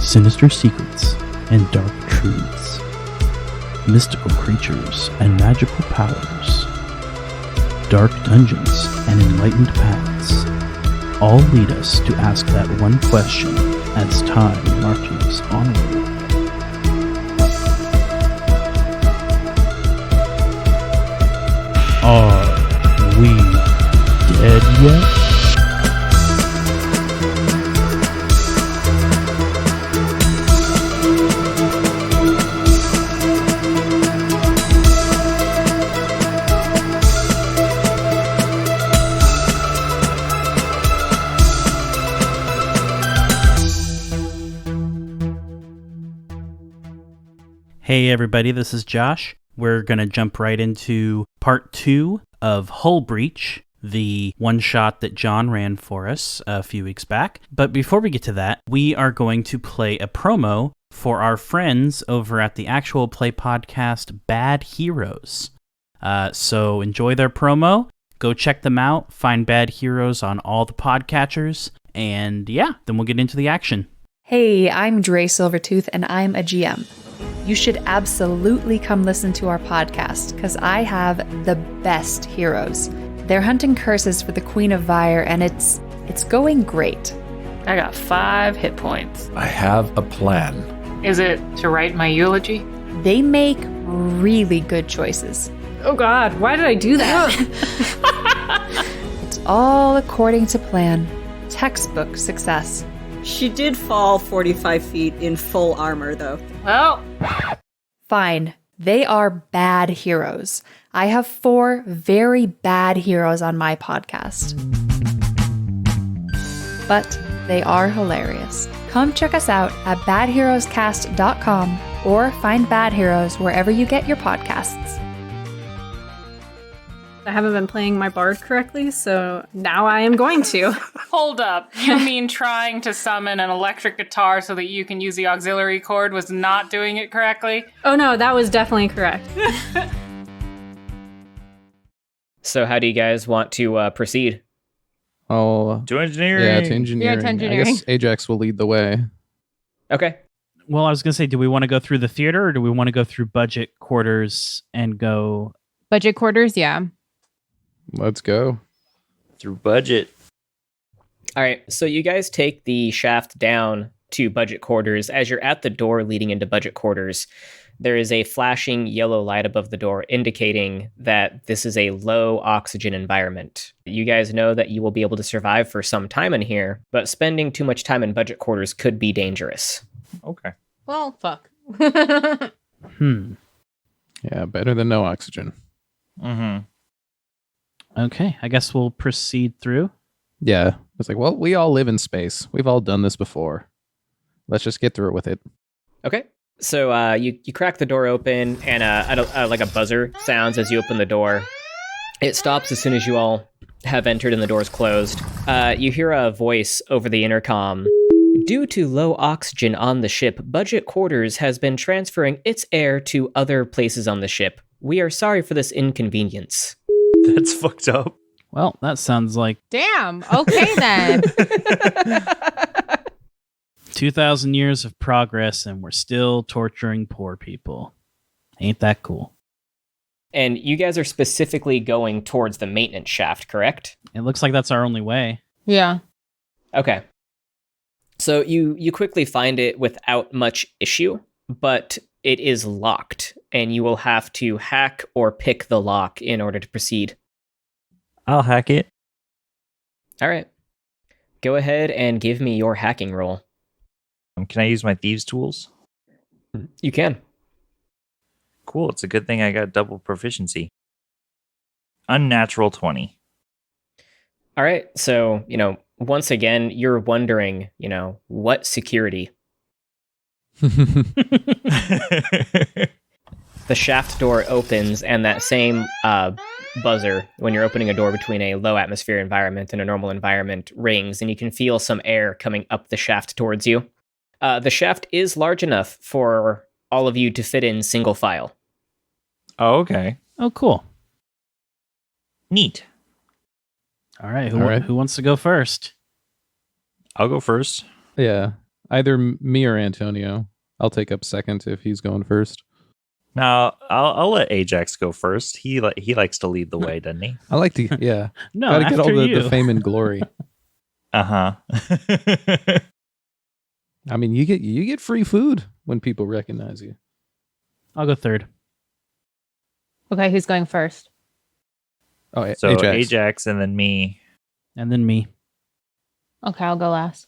sinister secrets and dark truths, mystical creatures and magical powers, dark dungeons and enlightened paths, all lead us to ask that one question as time marches onward. Are we dead yet? Hey everybody, this is Josh. We're going to jump right into part 2 of HullBreach, the one-shot that John ran for us a few weeks back. But before we get to that, we are going to play a promo for our friends over at the Actual Play podcast, Bad Heroes. So enjoy their promo, go check them out, find Bad Heroes on all the podcatchers, and yeah, then we'll get into the action. Hey, I'm Dre Silvertooth, and I'm a GM. You should absolutely come listen to our podcast, because I have the best heroes. They're hunting curses for the Queen of Vyre, and it's going great. I got 5 hit points. I have a plan. Is it to write my eulogy? They make really good choices. Oh God, why did I do that? It's all according to plan. Textbook success. She did fall 45 feet in full armor, though. Well, Fine. They are bad heroes. I have 4 very bad heroes on my podcast. But they are hilarious. Come check us out at badheroescast.com or find Bad Heroes wherever you get your podcasts. I haven't been playing my bard correctly, so now I am going to. hold up. You mean trying to summon an electric guitar so that you can use the auxiliary cord was not doing it correctly? Oh no, that was definitely correct. So how do you guys want to proceed? Oh, To engineering. yeah, to engineering. Yeah, to engineering. I guess Ajax will lead the way. Okay. Well, I was going to say, do we want to go through the theater or do we want to go through budget quarters and go... Budget quarters, yeah. Let's go. Through budget. All right. So you guys take the shaft down to budget quarters. As you're at the door leading into budget quarters, there is a flashing yellow light above the door indicating that this is a low oxygen environment. You guys know that you will be able to survive for some time in here, but spending too much time in budget quarters could be dangerous. Okay. Well, fuck. Yeah, better than no oxygen. Mm-hmm. Okay, I guess we'll proceed through. Yeah. It's like, well, we all live in space. We've all done this before. Let's just get through it with it. Okay. So you crack the door open, and like a buzzer sounds as you open the door. It stops as soon as you all have entered and the door's closed. You hear a voice over the intercom. Due to low oxygen on the ship, Budget Quarters has been transferring its air to other places on the ship. We are sorry for this inconvenience. That's fucked up. Well, that sounds like Damn. Okay, then. 2,000 years of progress and we're still torturing poor people. Ain't that cool? And you guys are specifically going towards the maintenance shaft, correct? It looks like that's our only way. Yeah. Okay. So you quickly find it without much issue, but it is locked, and you will have to hack or pick the lock in order to proceed. I'll hack it. All right. Go ahead and give me your hacking roll. Can I use my thieves' tools? You can. Cool. It's a good thing I got double proficiency. Unnatural 20. All right. So, once again, you're wondering, what security? The shaft door opens, and that same buzzer, when you're opening a door between a low atmosphere environment and a normal environment, rings, and you can feel some air coming up the shaft towards you. The shaft is large enough for all of you to fit in single file. Oh, okay. Oh, cool. Neat. All right. Who wants to go first? I'll go first. Yeah. Either me or Antonio. I'll take up second if he's going first. Now, I'll let Ajax go first. He likes to lead the way, doesn't he? I like to, yeah. No, Gotta get all after the you. fame and glory. Uh-huh. I mean, you get free food when people recognize you. I'll go third. Okay, who's going first? Oh, So Ajax. Ajax and then me. And then me. Okay, I'll go last.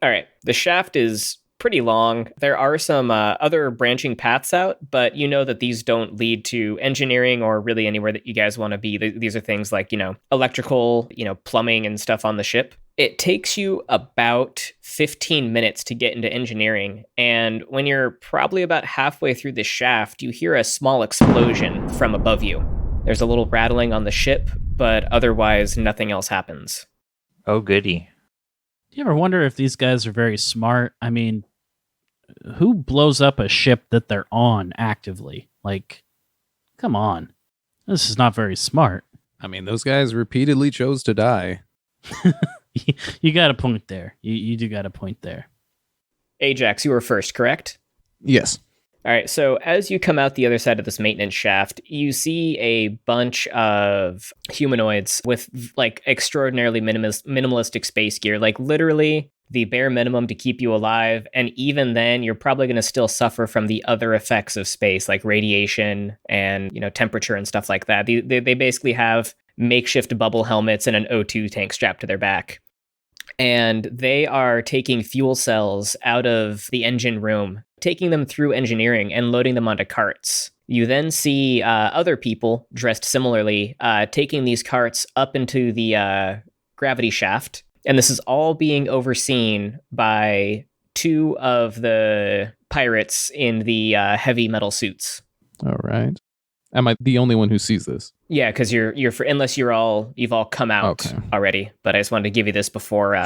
All right. The shaft is pretty long. There are some other branching paths out, but you know that these don't lead to engineering or really anywhere that you guys want to be. These are things like, electrical, plumbing and stuff on the ship. It takes you about 15 minutes to get into engineering. And when you're probably about halfway through the shaft, you hear a small explosion from above you. There's a little rattling on the ship, but otherwise nothing else happens. Oh, goody. Do you ever wonder if these guys are very smart? I mean, who blows up a ship that they're on actively? Like, come on. This is not very smart. I mean, those guys repeatedly chose to die. You got a point there. You do got a point there. Ajax, you were first, correct? Yes. All right, so as you come out the other side of this maintenance shaft, you see a bunch of humanoids with like extraordinarily minimalistic space gear, like literally the bare minimum to keep you alive. And even then, you're probably going to still suffer from the other effects of space, like radiation and temperature and stuff like that. They basically have makeshift bubble helmets and an O2 tank strapped to their back. And they are taking fuel cells out of the engine room, taking them through engineering and loading them onto carts. You then see other people dressed similarly taking these carts up into the gravity shaft. And this is all being overseen by two of the pirates in the heavy metal suits. All right. Am I the only one who sees this? Yeah, because unless you've all come out already. But I just wanted to give you this before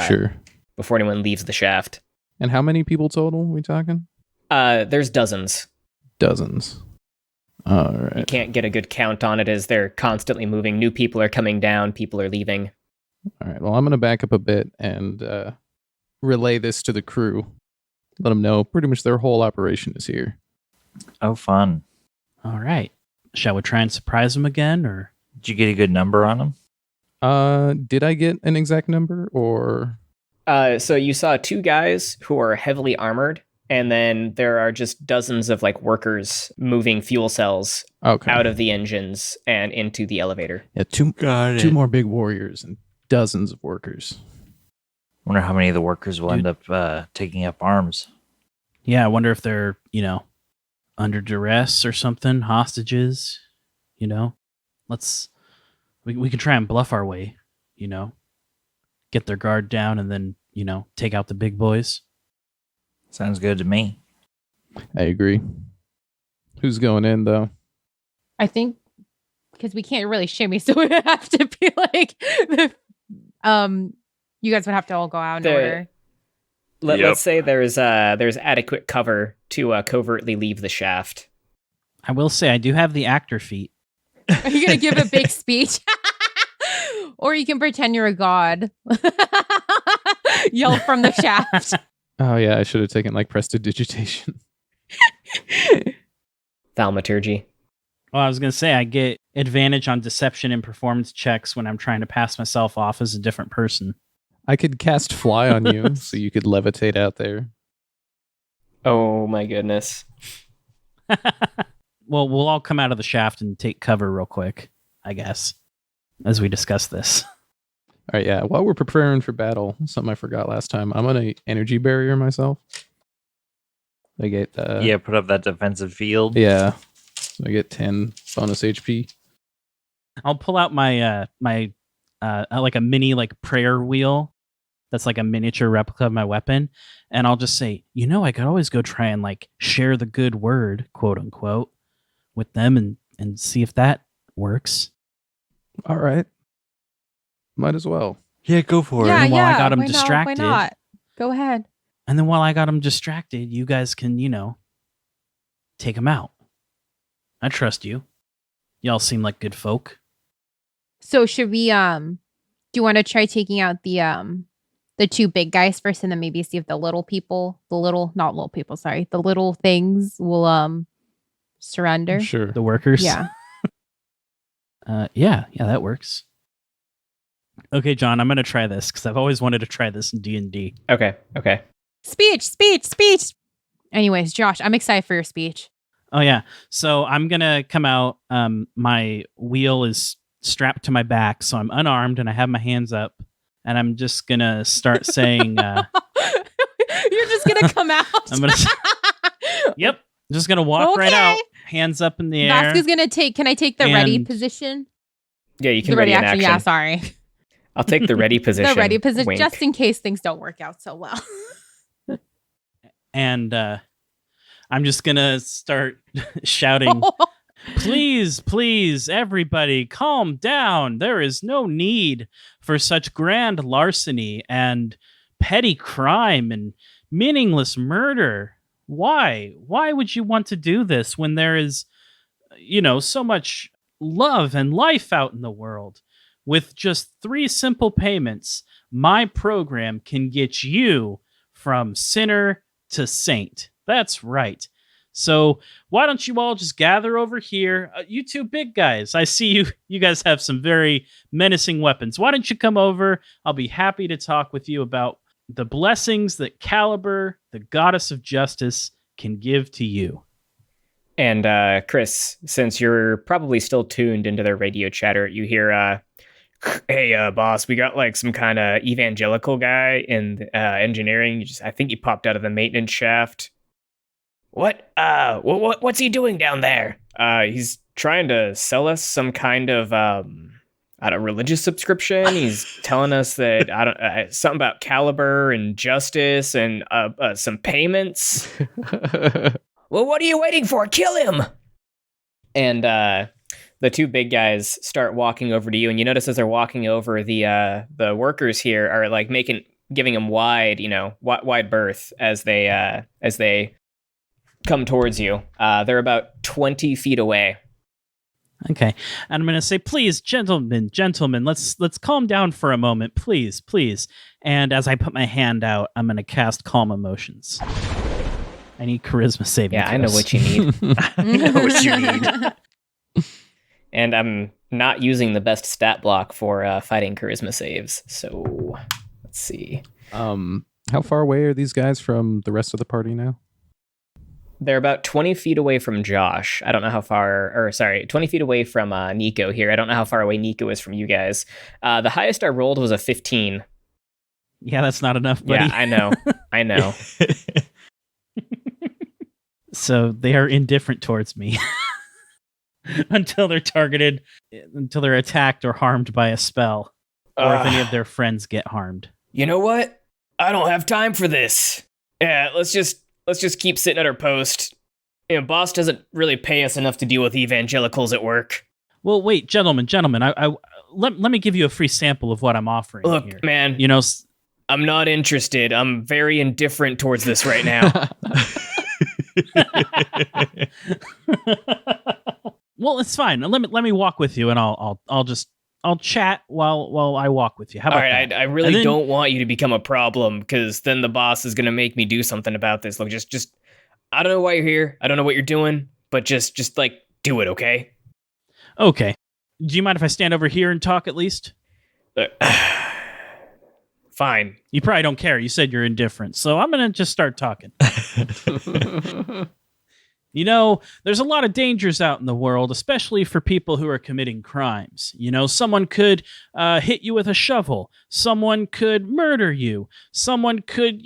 before anyone leaves the shaft. And how many people total are we talking? There's dozens. Dozens. All right. You can't get a good count on it as they're constantly moving. New people are coming down. People are leaving. All right. Well, I'm going to back up a bit and relay this to the crew. Let them know pretty much their whole operation is here. Oh, fun. All right. Shall we try and surprise them again, or? Did you get a good number on them? Did I get an exact number, or? So you saw two guys who are heavily armored, and then there are just dozens of like workers moving fuel cells out of the engines and into the elevator. Yeah, two more big warriors and dozens of workers. Wonder how many of the workers will end up taking up arms. Yeah, I wonder if they're, under duress or something, hostages, we can try and bluff our way, get their guard down and then, take out the big boys. Sounds good to me. I agree. Who's going in though? I think because we can't really shimmy, so we have to be like, you guys would have to all go out in order. Let's say there's adequate cover to covertly leave the shaft. I will say I do have the actor feat. Are you gonna give a big speech? Or you can pretend you're a god. Yell from the shaft. Oh yeah, I should have taken like prestidigitation. Thaumaturgy. Well, I was going to say I get advantage on deception and performance checks when I'm trying to pass myself off as a different person. I could cast fly on you so you could levitate out there. Oh my goodness. Well, we'll all come out of the shaft and take cover real quick, I guess, as we discuss this. All right, yeah. While we're preparing for battle, something I forgot last time, I'm going to energy barrier myself. I get... put up that defensive field. Yeah. So I get 10 bonus HP. I'll pull out my like a mini like prayer wheel that's like a miniature replica of my weapon, and I'll just say, I could always go try and like share the good word, quote unquote, with them and see if that works. All right. Might as well. Yeah, go for it. And while I got them distracted, why not? Go ahead. And then while I got them distracted, you guys can, take them out. I trust you. Y'all seem like good folk. So should we do you want to try taking out the the two big guys first, and then maybe see if the little things will surrender. Sure. The workers. Yeah. Yeah, that works. Okay, John, I'm gonna try this because I've always wanted to try this in D&D. Okay. Speech. Anyways, Josh, I'm excited for your speech. Oh yeah, so I'm gonna come out. My wheel is strapped to my back, so I'm unarmed and I have my hands up, and I'm just gonna start saying. You're just gonna come out. I'm gonna. Yep, I'm just gonna walk right out, hands up in the air. Vask is gonna take. Can I take the ready position? Yeah, you can The ready ready in action. action. Yeah, sorry. I'll take the ready position. The ready position, Wink. just in case things don't work out so well. And I'm just gonna start shouting, please, everybody, calm down. There is no need for such grand larceny and petty crime and meaningless murder. Why? Why would you want to do this when there is, so much love and life out in the world? With just 3 simple payments, my program can get you from sinner to saint. That's right. So why don't you all just gather over here? You two big guys, I see you guys have some very menacing weapons. Why don't you come over? I'll be happy to talk with you about the blessings that Caliber, the goddess of justice, can give to you. And Chris, since you're probably still tuned into their radio chatter, you hear, hey, boss, we got like some kind of evangelical guy in engineering. I think he popped out of the maintenance shaft. What's he doing down there? He's trying to sell us some kind of religious subscription. He's telling us that something about caliber and justice and some payments. Well, what are you waiting for? Kill him! And the two big guys start walking over to you, and you notice as they're walking over, the workers here are like giving them wide berth as they come towards you. They're about 20 feet away. Okay, and I'm going to say, please, gentlemen, let's calm down for a moment, please. And as I put my hand out, I'm going to cast Calm Emotions. I need charisma saving. Yeah, I know what you need. I know what you need. And I'm not using the best stat block for fighting charisma saves. So let's see. How far away are these guys from the rest of the party now? They're about 20 feet away from Josh. I don't know how far, 20 feet away from Nico here. I don't know how far away Nico is from you guys. The highest I rolled was a 15. Yeah, that's not enough, buddy. Yeah, I know. So they are indifferent towards me until they're targeted, until they're attacked or harmed by a spell, or if any of their friends get harmed. You know what? I don't have time for this. Yeah, let's just keep sitting at our post. Boss doesn't really pay us enough to deal with evangelicals at work. Well, wait, gentlemen, let me give you a free sample of what I'm offering. Look, here. man, I'm not interested. I'm very indifferent towards this right now. Well, it's fine. Let me walk with you, and I'll chat while I walk with you. How about that? I really don't want you to become a problem, because then the boss is gonna make me do something about this. Look, just I don't know why you're here. I don't know what you're doing, but just like do it, okay? Okay. Do you mind if I stand over here and talk at least? Fine. You probably don't care. You said you're indifferent, so I'm gonna just start talking. There's a lot of dangers out in the world, especially for people who are committing crimes. Someone could hit you with a shovel. Someone could murder you. Someone could,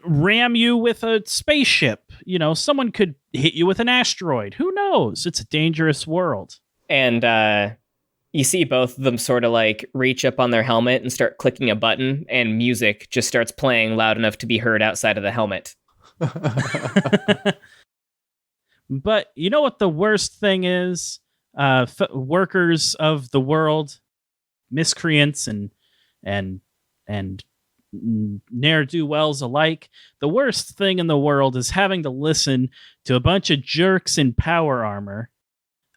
ram you with a spaceship. Someone could hit you with an asteroid. Who knows? It's a dangerous world. And you see both of them sort of like reach up on their helmet and start clicking a button, and music just starts playing loud enough to be heard outside of the helmet. But you know what the worst thing is? Workers of the world, miscreants and ne'er-do-wells alike. The worst thing in the world is having to listen to a bunch of jerks in power armor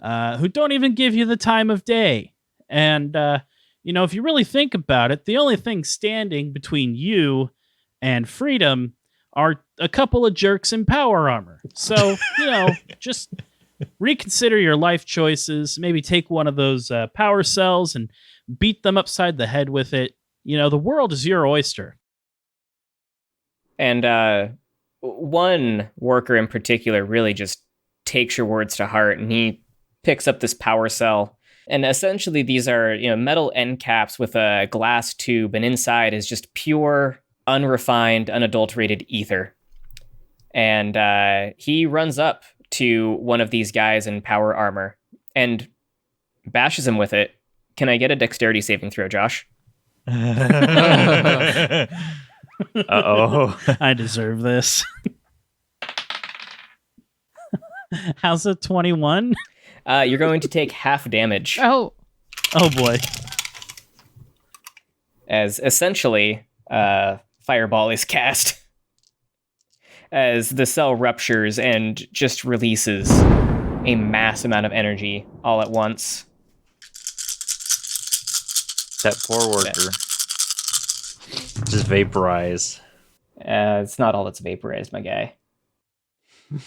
who don't even give you the time of day. And, if you really think about it, the only thing standing between you and freedom are a couple of jerks in power armor. So, just reconsider your life choices. Maybe take one of those power cells and beat them upside the head with it. The world is your oyster. And one worker in particular really just takes your words to heart, and he picks up this power cell. And essentially these are, metal end caps with a glass tube, and inside is just pure, unrefined, unadulterated ether. And he runs up to one of these guys in power armor and bashes him with it. Can I get a dexterity saving throw, Josh? Uh-oh. I deserve this. How's a 21? You're going to take half damage. Oh. Oh boy. As essentially, fireball is cast. As the cell ruptures and just releases a mass amount of energy all at once. That poor worker. Just vaporize. It's not all that's vaporized, my guy.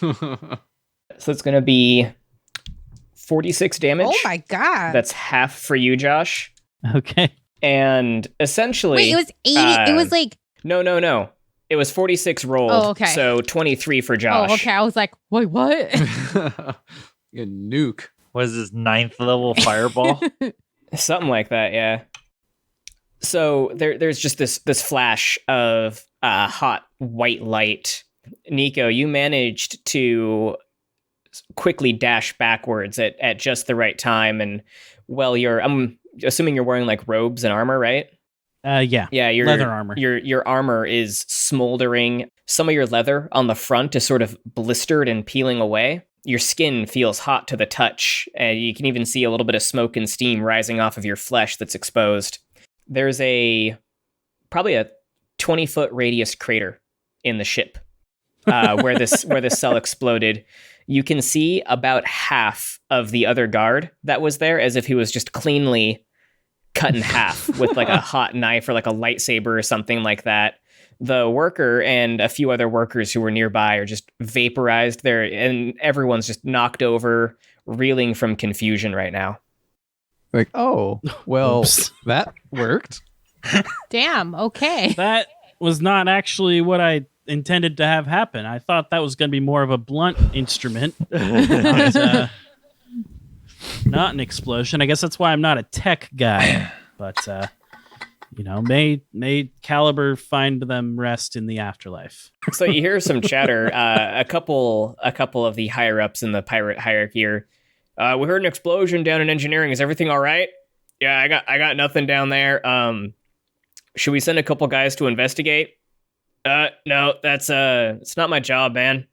So it's going to be 46 damage. Oh my god. That's half for you, Josh. Okay. And essentially... Wait, it was 80. It was like... No. It was 46 rolled. Oh, okay. So 23 for Josh. Oh, okay. I was like, wait, what? A nuke. Was this 9th level fireball? Something like that, yeah. So there's just this flash of hot white light. Nico, you managed to quickly dash backwards at just the right time, and I'm assuming you're wearing like robes and armor, right? Yeah. Your leather armor. Your armor is smoldering. Some of your leather on the front is sort of blistered and peeling away. Your skin feels hot to the touch, and you can even see a little bit of smoke and steam rising off of your flesh that's exposed. There's probably a 20-foot radius crater in the ship where this cell exploded. You can see about half of the other guard that was there, as if he was just cleanly cut in half with like a hot knife or like a lightsaber or something like that. The worker and a few other workers who were nearby are just vaporized there, and everyone's just knocked over, reeling from confusion right now. Like, oh, well, Oops. that worked. Damn, okay. That was not actually what I intended to have happen. I thought that was going to be more of a blunt instrument, not an explosion. I guess that's why I'm not a tech guy. But may caliber find them rest in the afterlife. So you hear some chatter. A couple of the higher ups in the pirate hierarchy are. We heard an explosion down in engineering. Is everything all right? Yeah, I got nothing down there. Should we send a couple guys to investigate? No, that's it's not my job, man.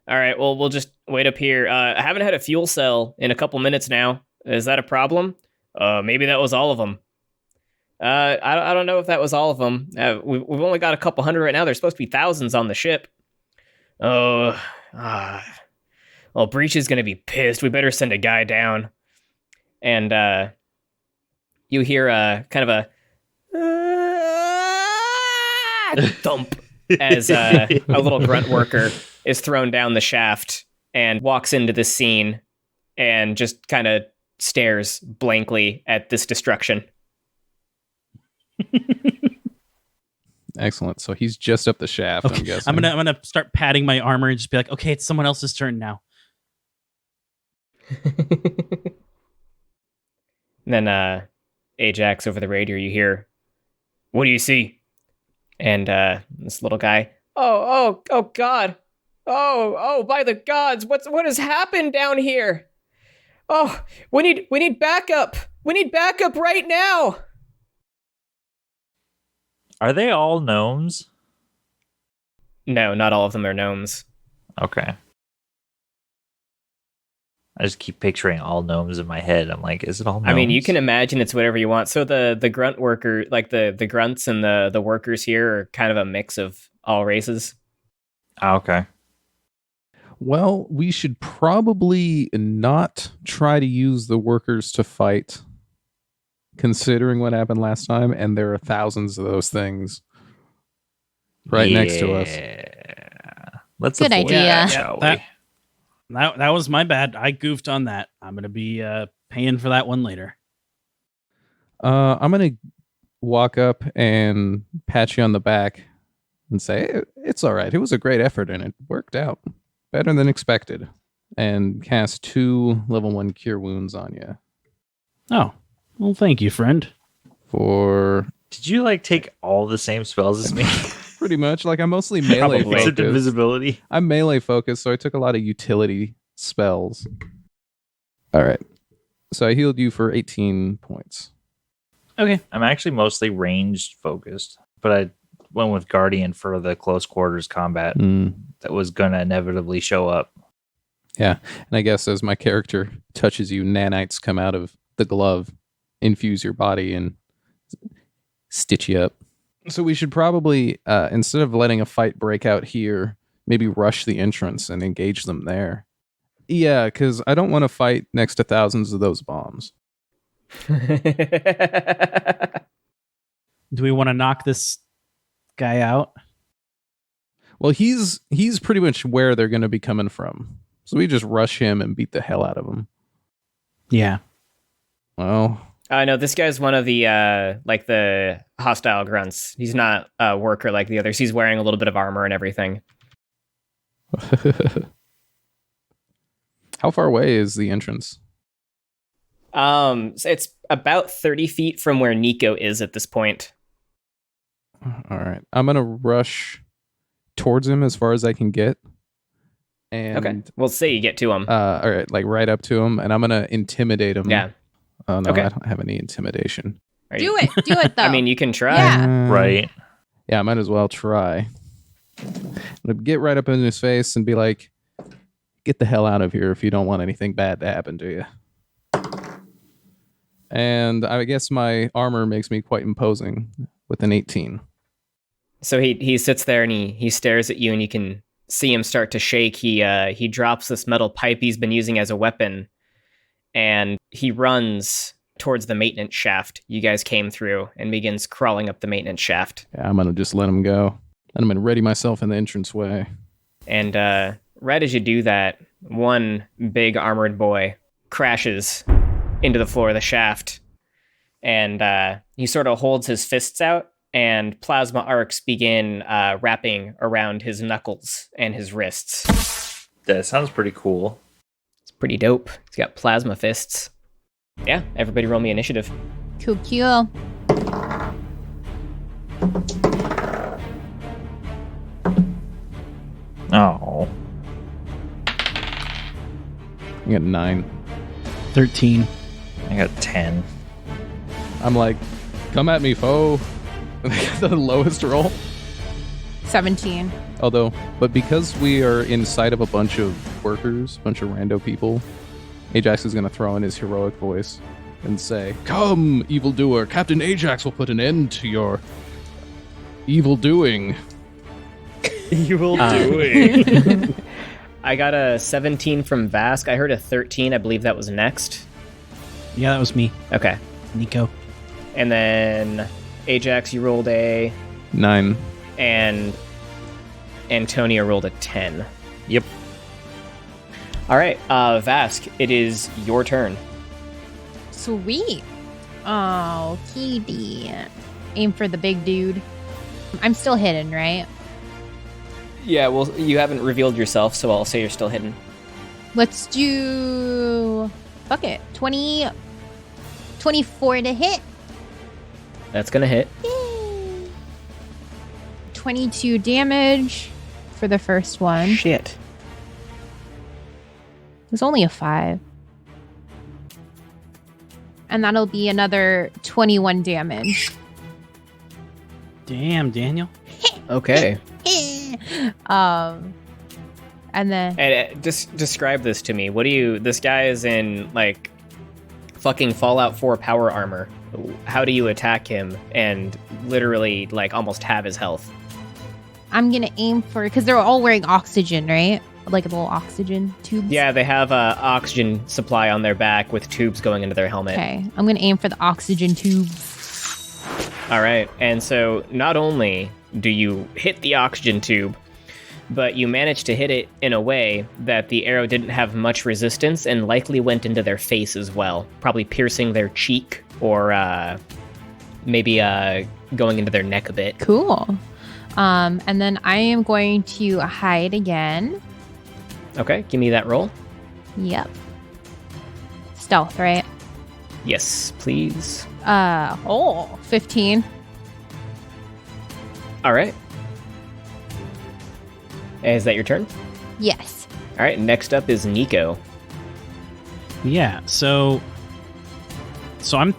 All right, well, we'll just wait up here. I haven't had a fuel cell in a couple minutes now. Is that a problem? Maybe that was all of them. I don't know if that was all of them. We've only got a couple hundred right now. There's supposed to be thousands on the ship. Well, Breach is going to be pissed. We better send a guy down. And you hear kind of a thump as a little grunt worker is thrown down the shaft and walks into the scene and just kind of stares blankly at this destruction. Excellent. So he's just up the shaft, Okay. I'm guessing. I'm gonna start patting my armor and just be like, okay, it's someone else's turn now. And then Ajax over the radio, you hear, "What do you see?" And this little guy, oh God, oh by the gods, what has happened down here? Oh, we need backup. We need backup right now. Are they all gnomes? No, not all of them are gnomes. Okay. I just keep picturing all gnomes in my head. I'm like, is it all gnomes? I mean, you can imagine it's whatever you want. So the grunt worker, like the grunts and the workers here are kind of a mix of all races. Ah, okay. Well, we should probably not try to use the workers to fight considering what happened last time, and there are thousands of those things right next to us. Let's Good avoid idea. that, shall we? That was my bad. I goofed on that. I'm going to be paying for that one later. I'm going to walk up and pat you on the back and say, it's all right. It was a great effort, and it worked out better than expected. And cast 2 level 1 cure wounds on you. Oh, well, thank you, friend. For Did you like take all the same spells as me? pretty much, like, I'm mostly melee Probably. Except focused. invisibility. I'm melee focused, so I took a lot of utility spells. All right. So I healed you for 18 points. Okay. I'm actually mostly ranged focused, but I went with Guardian for the close quarters combat that was going to inevitably show up. Yeah. And I guess as my character touches you, nanites come out of the glove, infuse your body, and stitch you up. So we should probably, instead of letting a fight break out here, maybe rush the entrance and engage them there. Yeah, because I don't want to fight next to thousands of those bombs. Do we want to knock this guy out? Well, he's pretty much where they're going to be coming from. So we just rush him and beat the hell out of him. Yeah. Well, No, this guy's one of the like the hostile grunts. He's not a worker like the others. He's wearing a little bit of armor and everything. how far away is the entrance? So it's about 30 feet from where Nico is at this point. All right. I'm going to rush towards him as far as I can get. And, Okay. We'll say you get to him. all right, like right up to him, and I'm going to intimidate him. Yeah. Oh, no, Okay. I don't have any intimidation. Do it. Do it, though. I mean, you can try. Yeah. Right. Yeah, I might as well try. I'm going to get right up in his face and be like, get the hell out of here if you don't want anything bad to happen to you. And I guess my armor makes me quite imposing with an 18. So he sits there and he stares at you, and you can see him start to shake. He drops this metal pipe he's been using as a weapon, and he runs towards the maintenance shaft you guys came through and begins crawling up the maintenance shaft. Yeah, I'm going to just let him go. And I'm going to ready myself in the entranceway. And right as you do that, one big armored boy crashes into the floor of the shaft, and he sort of holds his fists out, and plasma arcs begin wrapping around his knuckles and his wrists. That sounds pretty cool. It's pretty dope. He's got plasma fists. Yeah, everybody roll me initiative. Cool. Oh. I got 9. 13. I got 10. I'm like, come at me, foe. The lowest roll. 17. But because we are inside of a bunch of workers, a bunch of rando people, Ajax is going to throw in his heroic voice and say, "Come, evildoer, Captain Ajax will put an end to your evil doing." Evil doing. I got a 17 from Vask. I heard a 13. I believe that was next. Yeah, that was me, Okay. Nico. And then Ajax, you rolled a... 9. And Antonia rolled a 10. Yep. All right, Vask, it is your turn. Sweet. Oh, kitty. Aim for the big dude. I'm still hidden, right? Yeah, well, you haven't revealed yourself, so I'll say you're still hidden. Let's do... Fuck it. 24 to hit. That's gonna hit. Yay. 22 damage for the first one. It Shit. was only a 5. And that'll be another 21 damage. Damn, Daniel. Okay. And then And just describe this to me. What do you... This guy is in, like, fucking Fallout 4 power armor. How do you attack him and literally, like, almost have his health? I'm gonna aim for, because they're all wearing oxygen, right? Like a little oxygen tubes? Yeah, they have a oxygen supply on their back with tubes going into their helmet. Okay, I'm going to aim for the oxygen tubes. All right, and so not only do you hit the oxygen tube, but you manage to hit it in a way that the arrow didn't have much resistance and likely went into their face as well, probably piercing their cheek or maybe going into their neck a bit. Cool. And then I am going to hide again. Okay, give me that roll. Yep. Stealth, right? Yes, please. 15. All right. Is that your turn? Yes. All right, next up is Nico. Yeah, so I'm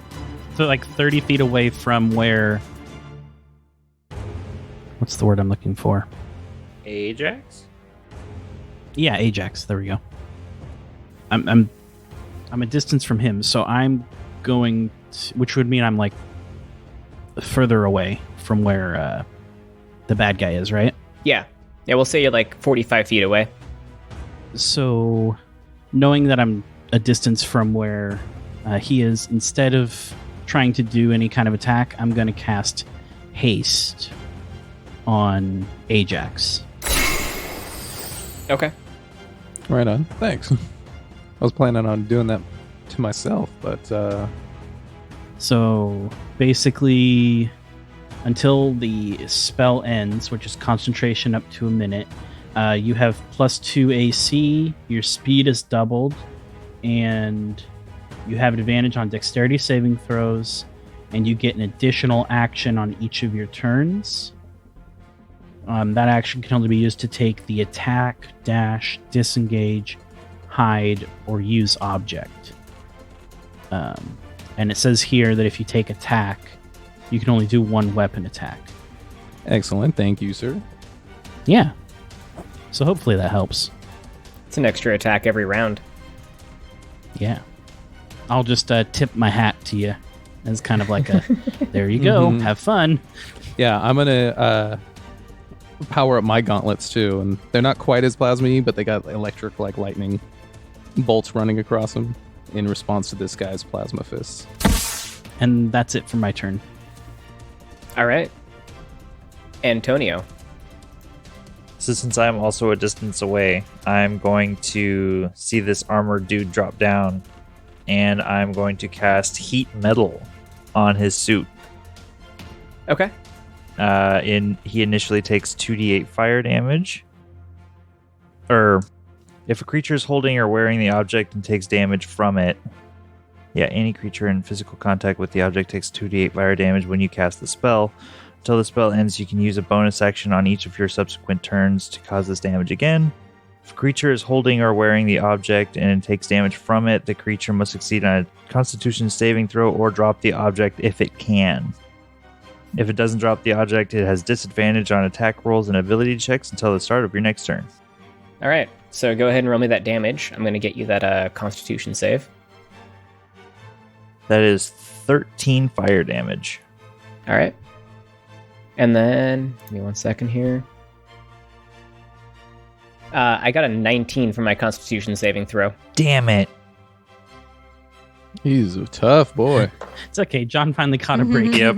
like 30 feet away from where... What's the word I'm looking for? Ajax? Yeah, Ajax. There we go. I'm a distance from him, so I'm going to, which would mean I'm like further away from where the bad guy is, right? Yeah, we'll say you're like 45 feet away. So, knowing that I'm a distance from where he is, instead of trying to do any kind of attack, I'm going to cast haste on Ajax. Okay. Right on. Thanks. I was planning on doing that to myself, but So basically, until the spell ends, which is concentration up to a minute, you have +2 AC, your speed is doubled, and you have advantage on dexterity saving throws, and you get an additional action on each of your turns. That action can only be used to take the attack, dash, disengage, hide, or use object. And it says here that if you take attack, you can only do one weapon attack. excellent. Thank you, sir. Yeah. So hopefully that helps. It's an extra attack every round. Yeah. I'll just tip my hat to you as kind of like a, there you go, have fun. Yeah, I'm gonna power up my gauntlets too, and they're not quite as plasma-y, but they got electric like lightning bolts running across them in response to this guy's plasma fists. And that's it for my turn. All right. Antonio. So since I'm also a distance away, I'm going to see this armored dude drop down, and I'm going to cast Heat Metal on his suit. Okay. He initially takes 2d8 fire damage. Or if a creature is holding or wearing the object and takes damage from it, any creature in physical contact with the object takes 2d8 fire damage when you cast the spell. Until the spell ends, you can use a bonus action on each of your subsequent turns to cause this damage again. If a creature is holding or wearing the object and takes damage from it, the creature must succeed on a Constitution saving throw or drop the object if it can. If it doesn't drop the object, it has disadvantage on attack rolls and ability checks until the start of your next turn. All right. So go ahead and roll me that damage. I'm going to get you that Constitution save. That is 13 fire damage. All right. And then, give me 1 second here. I got a 19 for my Constitution saving throw. Damn it. He's a tough boy. It's okay. John finally caught a break. Yep,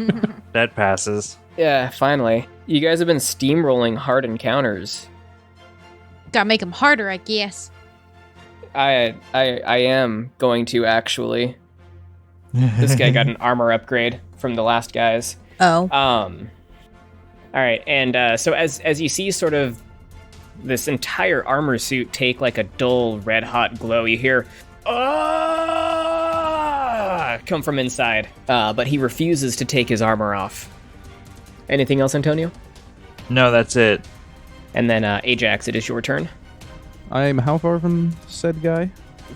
that passes. Yeah, finally. You guys have been steamrolling hard encounters. Gotta make them harder, I guess. I am going to, actually. This guy got an armor upgrade from the last guys. Oh. All right, and so as you see sort of this entire armor suit take like a dull red-hot glow, you hear, come from inside, but he refuses to take his armor off. Anything else, Antonio? No, that's it. And then Ajax, it is your turn. I'm how far from said guy?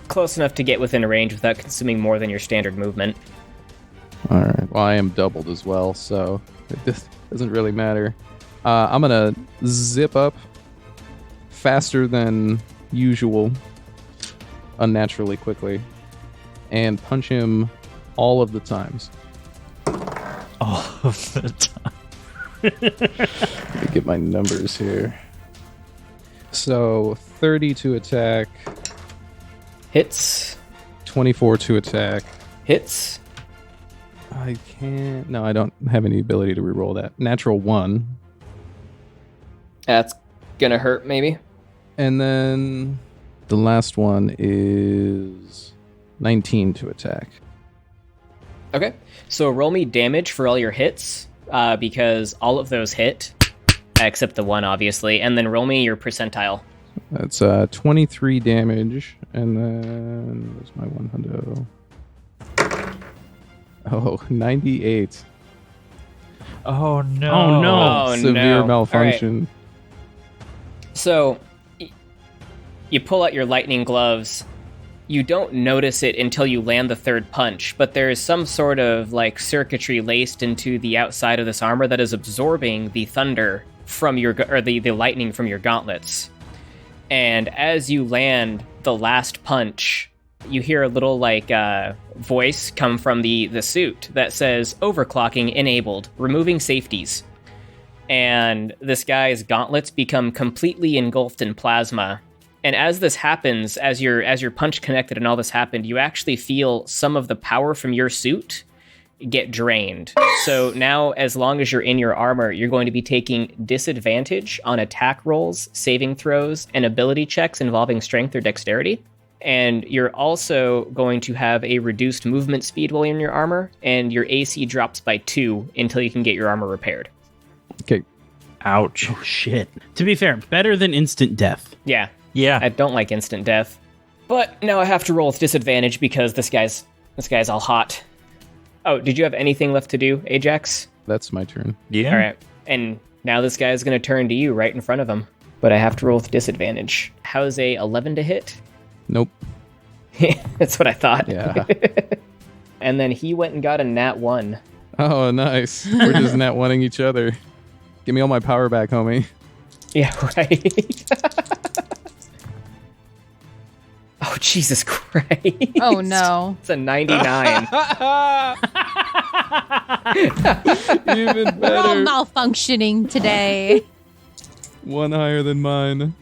Close enough to get within a range without consuming more than your standard movement. All right. Well, I am doubled as well, so it doesn't really matter. I'm gonna zip up faster than usual, unnaturally quickly, and punch him all of the times. All of the time. Let me get my numbers here. So 30 to attack, Hits. 24 to attack. Hits. I can't. No, I don't have any ability to reroll that. Natural 1. That's gonna hurt, maybe. And then the last one is 19 to attack. Okay. So roll me damage for all your hits, because all of those hit, except the one, obviously. And then roll me your percentile. That's 23 damage. And then where's my 100? Oh, 98. Oh no! Oh, no. Oh, Severe no. malfunction. So you pull out your lightning gloves. You don't notice it until you land the third punch, but there is some sort of like circuitry laced into the outside of this armor that is absorbing the thunder from your the lightning from your gauntlets. And as you land the last punch, you hear a little like voice come from the suit that says "Overclocking enabled, removing safeties." And this guy's gauntlets become completely engulfed in plasma. And as this happens, as your punch connected and all this happened, you actually feel some of the power from your suit get drained. So now, as long as you're in your armor, you're going to be taking disadvantage on attack rolls, saving throws, and ability checks involving strength or dexterity. And you're also going to have a reduced movement speed while you're in your armor, and your AC drops by 2 until you can get your armor repaired. Okay. Ouch. Oh, shit. To be fair, better than instant death. Yeah. Yeah. I don't like instant death. But now I have to roll with disadvantage because this guy's all hot. Oh, did you have anything left to do, Ajax? That's my turn. Yeah. All right. And now this guy's going to turn to you right in front of him. But I have to roll with disadvantage. How's a 11 to hit? Nope. That's what I thought. Yeah. And then he went and got a nat 1. Oh, nice. We're just nat wanting each other. Give me all my power back, homie. Yeah, right. Oh, Jesus Christ. Oh, no. It's a 99. Even We're all better. malfunctioning today. One higher than mine.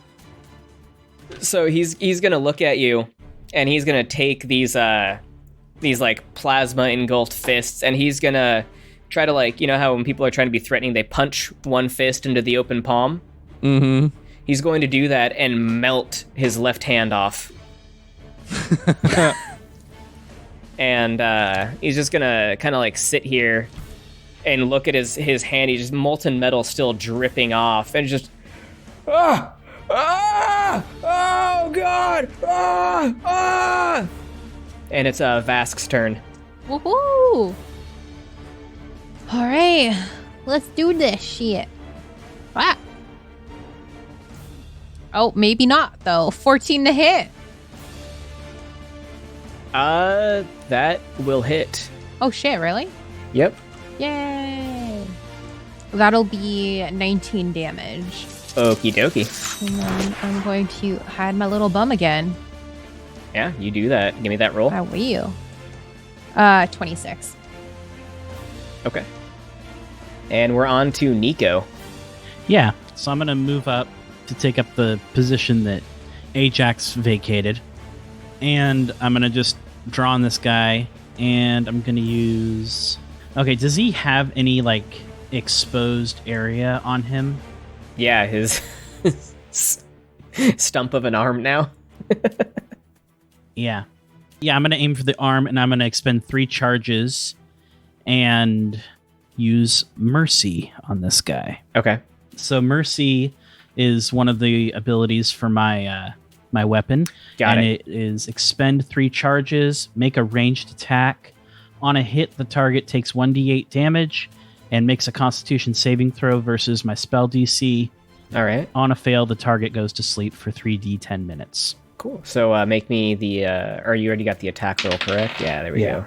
So he's gonna look at you, and he's gonna take these like plasma engulfed fists, and he's gonna try to, like, you know how when people are trying to be threatening, they punch one fist into the open palm? Mm-hmm. He's going to do that and melt his left hand off. And he's just gonna kind of like sit here and look at his hand. He's just molten metal still dripping off, and just oh god, and it's Vask's turn. Woohoo! All right, let's do this shit. Ah. Oh, maybe not though. 14 to hit. That will hit. Oh shit! Really? Yep. Yay! That'll be 19 damage. Okie dokie. And then I'm going to hide my little bum again. Yeah, you do that. Give me that roll. I will. 26. Okay. And we're on to Nico. Yeah, so I'm going to move up to take up the position that Ajax vacated. And I'm going to just draw on this guy, and I'm going to use... Okay, does he have any, like, exposed area on him? Yeah, his stump of an arm now. Yeah. Yeah, I'm going to aim for the arm, and I'm going to expend 3 charges and use Mercy on this guy. Okay. So Mercy is one of the abilities for my my weapon. Got it is expend 3 charges, make a ranged attack. On a hit, the target takes 1d8 damage and makes a Constitution saving throw versus my spell DC. All right. On a fail, the target goes to sleep for 3d10 minutes. Cool. So make me the... or you already got the attack roll, correct? Yeah, there we go.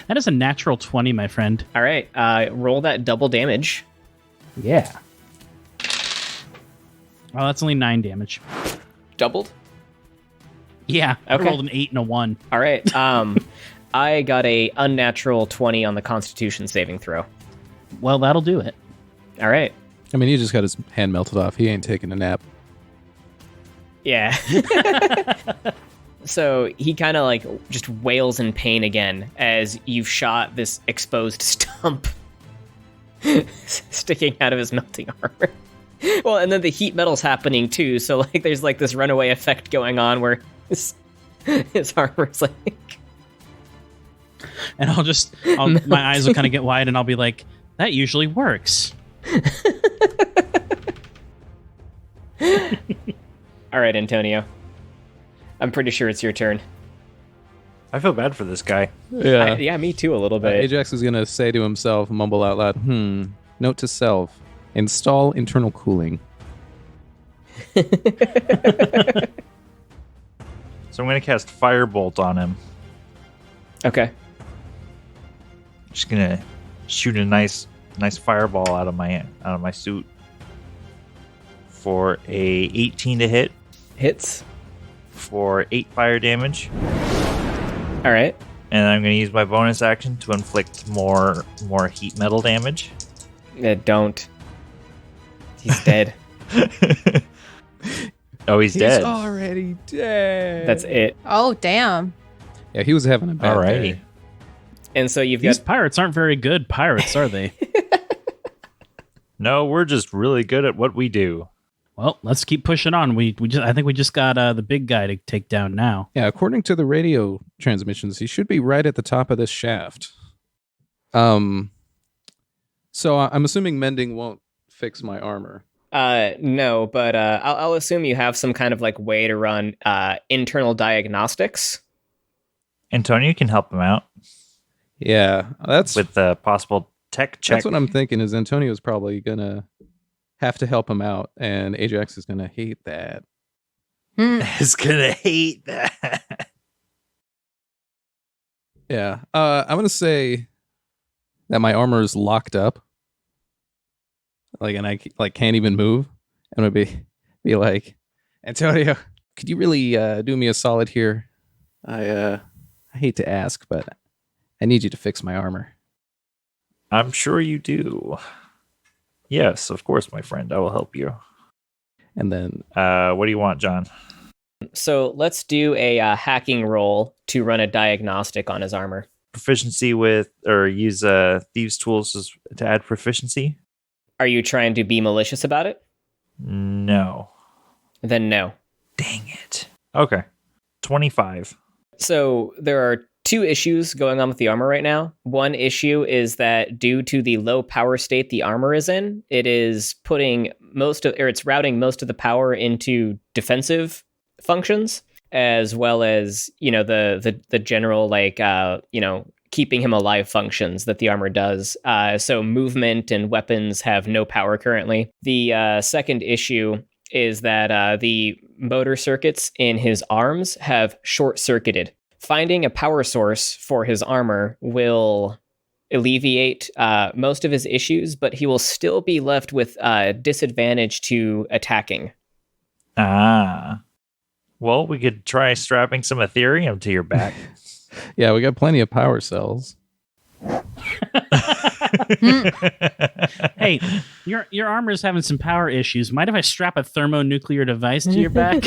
That is a natural 20, my friend. All right. Roll that double damage. Yeah. Well, that's only 9 damage. Doubled? Yeah, I Okay. rolled an 8 and a 1. All right. I got a unnatural 20 on the Constitution saving throw. Well, that'll do it. All right. I mean, he just got his hand melted off. He ain't taking a nap. Yeah. So he kind of like just wails in pain again as you've shot this exposed stump sticking out of his melting armor. Well, and then the heat metal's happening too, so like there's like this runaway effect going on where his armor's like... And my eyes will kind of get wide and I'll be like, that usually works. All right, Antonio. I'm pretty sure it's your turn. I feel bad for this guy. Yeah. Yeah, me too, a little bit. Ajax is going to say to himself, mumble out loud, note to self, install internal cooling. So I'm going to cast Firebolt on him. Okay. Just going to shoot a nice fireball out of my suit for a 18 to hit. Hits. For 8 fire damage. All right. And I'm going to use my bonus action to inflict more heat metal damage. Don't. He's dead. Oh, he's dead. He's already dead. That's it. Oh, damn. Yeah, he was having a bad Alrighty. day. And so you've These got... pirates aren't very good pirates, are they? No, we're just really good at what we do. Well, let's keep pushing on. I think we just got the big guy to take down now. Yeah, according to the radio transmissions, he should be right at the top of this shaft. So I'm assuming mending won't fix my armor. No, but I'll assume you have some kind of like way to run internal diagnostics. Antonio can help him out. Yeah, that's with the possible tech check. That's what I'm thinking. Is Antonio's probably gonna have to help him out, and Ajax is gonna hate that. Is gonna hate that. Yeah, I'm gonna say that my armor is locked up, and I can't even move. I'm gonna be like, Antonio, could you really do me a solid here? I hate to ask, but I need you to fix my armor. I'm sure you do. Yes, of course, my friend. I will help you. And then, what do you want, John? So let's do a hacking roll to run a diagnostic on his armor. Proficiency with, or use thieves' tools to add proficiency? Are you trying to be malicious about it? No. Then no. Dang it. Okay. 25. So there are two issues going on with the armor right now. One issue is that due to the low power state the armor is in, it is putting it's routing most of the power into defensive functions, as well as, the general, keeping him alive functions that the armor does. So movement and weapons have no power currently. The second issue is that the motor circuits in his arms have short-circuited. Finding a power source for his armor will alleviate most of his issues, but he will still be left with disadvantage to attacking. Ah. Well, we could try strapping some Ethereum to your back. Yeah, we got plenty of power cells. Hey, your armor's having some power issues. Mind if I strap a thermonuclear device to your back?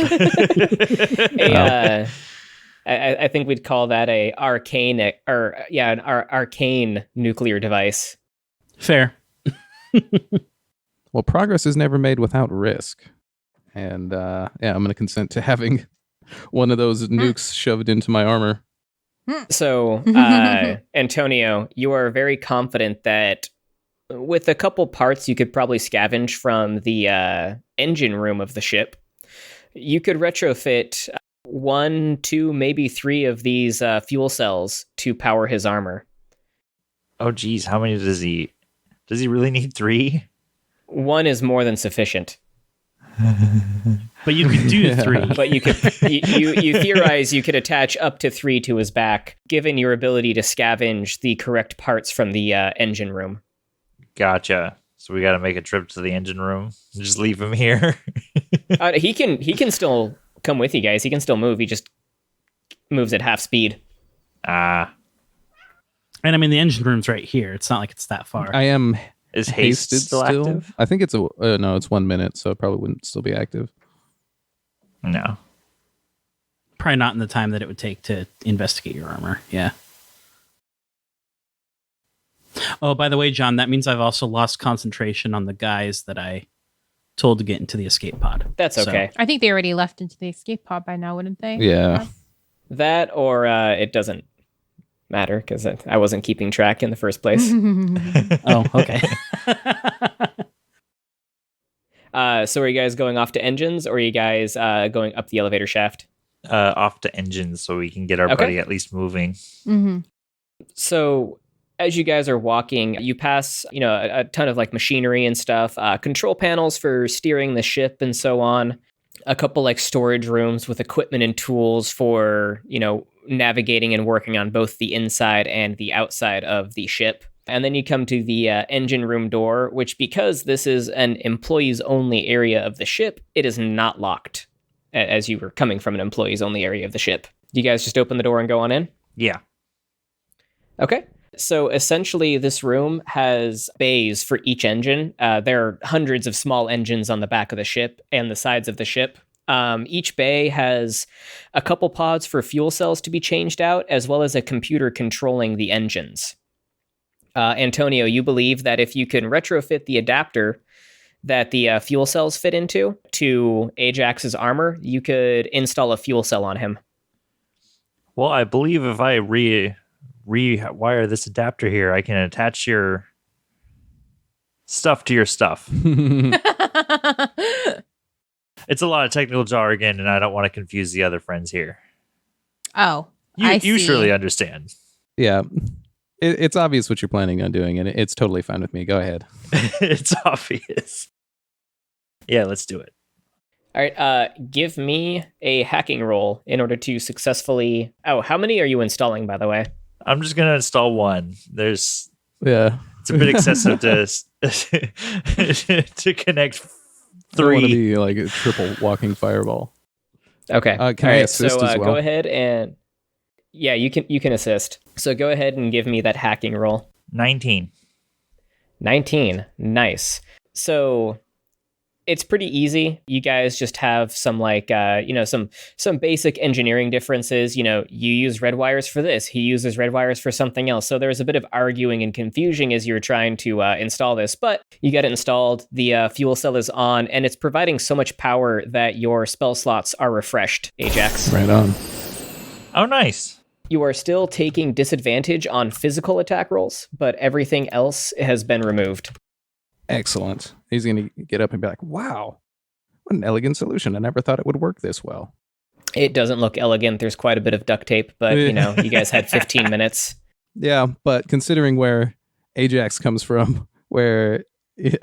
I think we'd call that an arcane nuclear device. Fair. Well, progress is never made without risk. And I'm going to consent to having one of those nukes shoved into my armor. So, Antonio, you are very confident that with a couple parts you could probably scavenge from the engine room of the ship. You could retrofit 1, 2, maybe 3 of these fuel cells to power his armor. Oh, geez. How many does he really need 3? 1 is more than sufficient. But you could do 3. But you theorize you could attach up to 3 to his back, given your ability to scavenge the correct parts from the engine room. Gotcha. So we got to make a trip to the engine room and just leave him here. He can still come with you guys. He can still move. He just moves at half speed. And I mean, the engine room's right here. It's not like it's that far. I am Is haste hasted still active? I think it's no, it's 1 minute, so it probably wouldn't still be active. No. Probably not in the time that it would take to investigate your armor. Yeah. Oh, by the way, John, that means I've also lost concentration on the guys that I told to get into the escape pod. That's okay. I think they already left into the escape pod by now, wouldn't they? Yeah. That or it doesn't matter because I wasn't keeping track in the first place. Oh, okay. So are you guys going off to engines or are you guys going up the elevator shaft? Off to engines so we can get our buddy at least moving. Mm-hmm. So as you guys are walking, you pass, a ton of like machinery and stuff, control panels for steering the ship and so on. A couple like storage rooms with equipment and tools for, navigating and working on both the inside and the outside of the ship. And then you come to the engine room door, which because this is an employees only area of the ship, it is not locked as you were coming from an employees only area of the ship. Do you guys just open the door and go on in? Yeah. Okay. So essentially, this room has bays for each engine. There are hundreds of small engines on the back of the ship and the sides of the ship. Each bay has a couple pods for fuel cells to be changed out, as well as a computer controlling the engines. Antonio, you believe that if you can retrofit the adapter that the fuel cells fit into to Ajax's armor, you could install a fuel cell on him. Well, I believe if I rewire this adapter here, I can attach your stuff to your stuff. It's a lot of technical jargon, and I don't want to confuse the other friends here. Oh, you surely understand. Yeah. It's obvious what you're planning on doing, and it's totally fine with me. Go ahead. It's obvious. Yeah, let's do it. All right, give me a hacking roll in order to successfully... Oh, how many are you installing, by the way? I'm just going to install one. Yeah. It's a bit excessive to connect I want to three. be like a triple walking fireball. Okay. Can I assist as well? Go ahead and... Yeah, you can assist. So go ahead and give me that hacking roll. 19. 19. Nice. So it's pretty easy. You guys just have some like, some basic engineering differences. You use red wires for this. He uses red wires for something else. So there's a bit of arguing and confusion as you're trying to install this. But you get it installed. The fuel cell is on, and it's providing so much power that your spell slots are refreshed, Ajax. Right on. Oh, nice. You are still taking disadvantage on physical attack rolls, but everything else has been removed. Excellent. He's going to get up and be like, wow, what an elegant solution. I never thought it would work this well. It doesn't look elegant. There's quite a bit of duct tape, but, you guys had 15 minutes. Yeah, but considering where Ajax comes from, where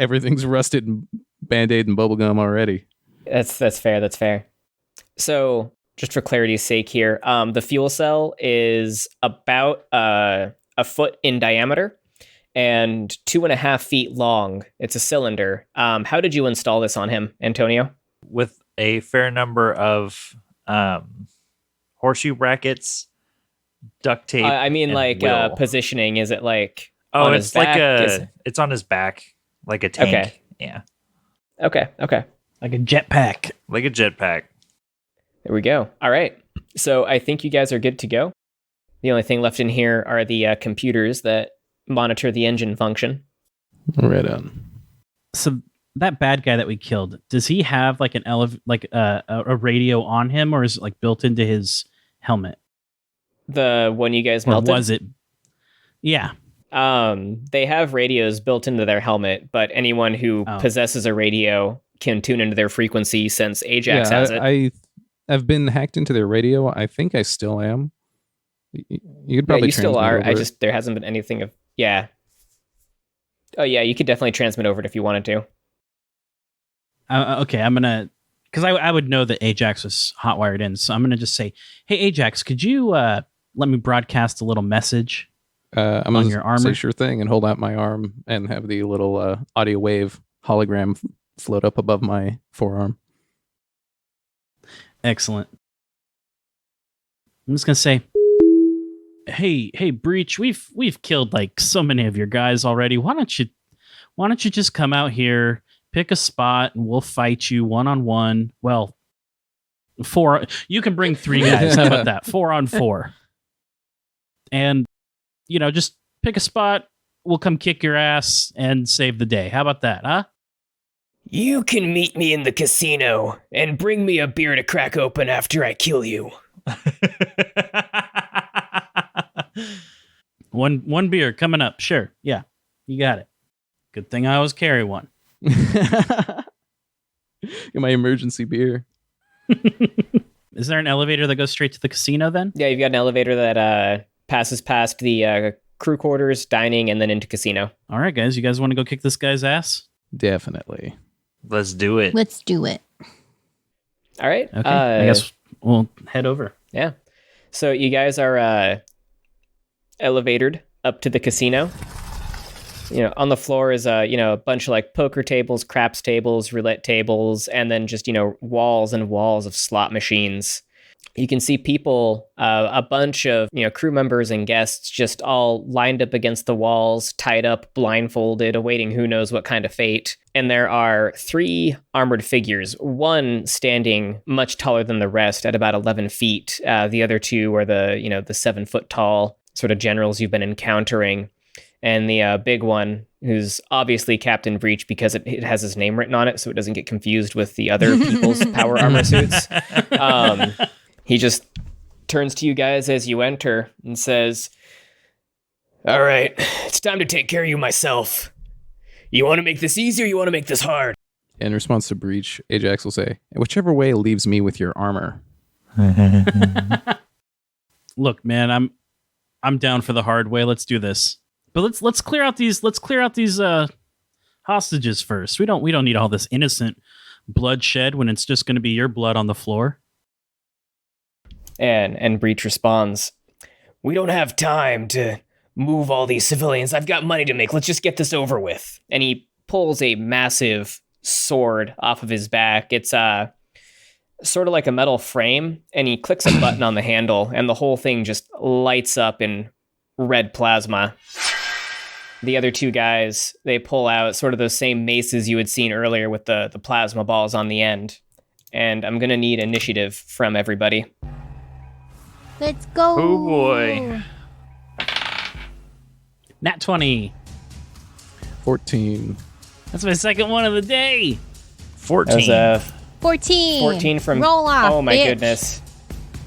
everything's rusted and Band-Aid and bubblegum already. That's fair. That's fair. So just for clarity's sake here, the fuel cell is about a foot in diameter and 2.5 feet long. It's a cylinder. How did you install this on him, Antonio? With a fair number of horseshoe brackets, duct tape. I mean, like positioning. Is it like? Oh, on it's his back? It's on his back, like a tank. Okay. Yeah. Okay. Like a jetpack. Like a jetpack. There we go. All right. So I think you guys are good to go. The only thing left in here are the computers that monitor the engine function. Right on. So that bad guy that we killed, does he have like a radio on him, or is it like built into his helmet? The one you guys Or melted? was it? Yeah. They have radios built into their helmet, but anyone who possesses a radio can tune into their frequency since Ajax has it. I've been hacked into their radio. I think I still am. You could probably you still are. over. There hasn't been anything of... Yeah. Oh, yeah, you could definitely transmit over it if you wanted to. Okay, I'm going to... Because I would know that Ajax was hotwired in, so I'm going to just say, hey, Ajax, could you let me broadcast a little message I'm on your armor? Say sure thing and hold out my arm and have the little audio wave hologram float up above my forearm. Excellent. I'm just gonna say, hey, Breach, we've killed like so many of your guys already. Why don't you just come out here, pick a spot, and we'll fight you 1-on-1. Well, 4. You can bring 3 guys. How about that? 4 on 4. And, just pick a spot. We'll come kick your ass and save the day. How about that, huh? You can meet me in the casino and bring me a beer to crack open after I kill you. One beer coming up. Sure. Yeah, you got it. Good thing I always carry one. Get my emergency beer. Is there an elevator that goes straight to the casino then? Yeah, you've got an elevator that passes past the crew quarters, dining, and then into casino. All right, guys. You guys want to go kick this guy's ass? Definitely. Let's do it. Let's do it. All right. Okay. I guess we'll head over. Yeah. So you guys are elevatored up to the casino. On the floor is a bunch of like poker tables, craps tables, roulette tables, and then just walls and walls of slot machines. You can see people, a bunch of crew members and guests, just all lined up against the walls, tied up, blindfolded, awaiting who knows what kind of fate. And there are 3 armored figures, one standing much taller than the rest at about 11 feet. The other 2 are the 7-foot tall sort of generals you've been encountering. And the big one, who's obviously Captain Breach because it has his name written on it, so it doesn't get confused with the other people's power armor suits. He just turns to you guys as you enter and says, "All right, it's time to take care of you myself. You want to make this easy or you want to make this hard?" In response to Breach, Ajax will say, "Whichever way leaves me with your armor." Look, man, I'm down for the hard way. Let's do this. But let's clear out these hostages first. We don't need all this innocent bloodshed when it's just going to be your blood on the floor. And Breach responds, "We don't have time to move all these civilians. I've got money to make. Let's just get this over with." and he pulls a massive sword off of his back. It's sort of like a metal frame, and he clicks a button on the handle, and the whole thing just lights up in red plasma. The other 2 guys, they pull out sort of those same maces you had seen earlier with the plasma balls on the end. And I'm going to need initiative from everybody. Let's go. Oh boy. Nat 20. 14. That's my second one of the day. 14. That was 14. 14 from... Roll off, Oh my bitch. goodness.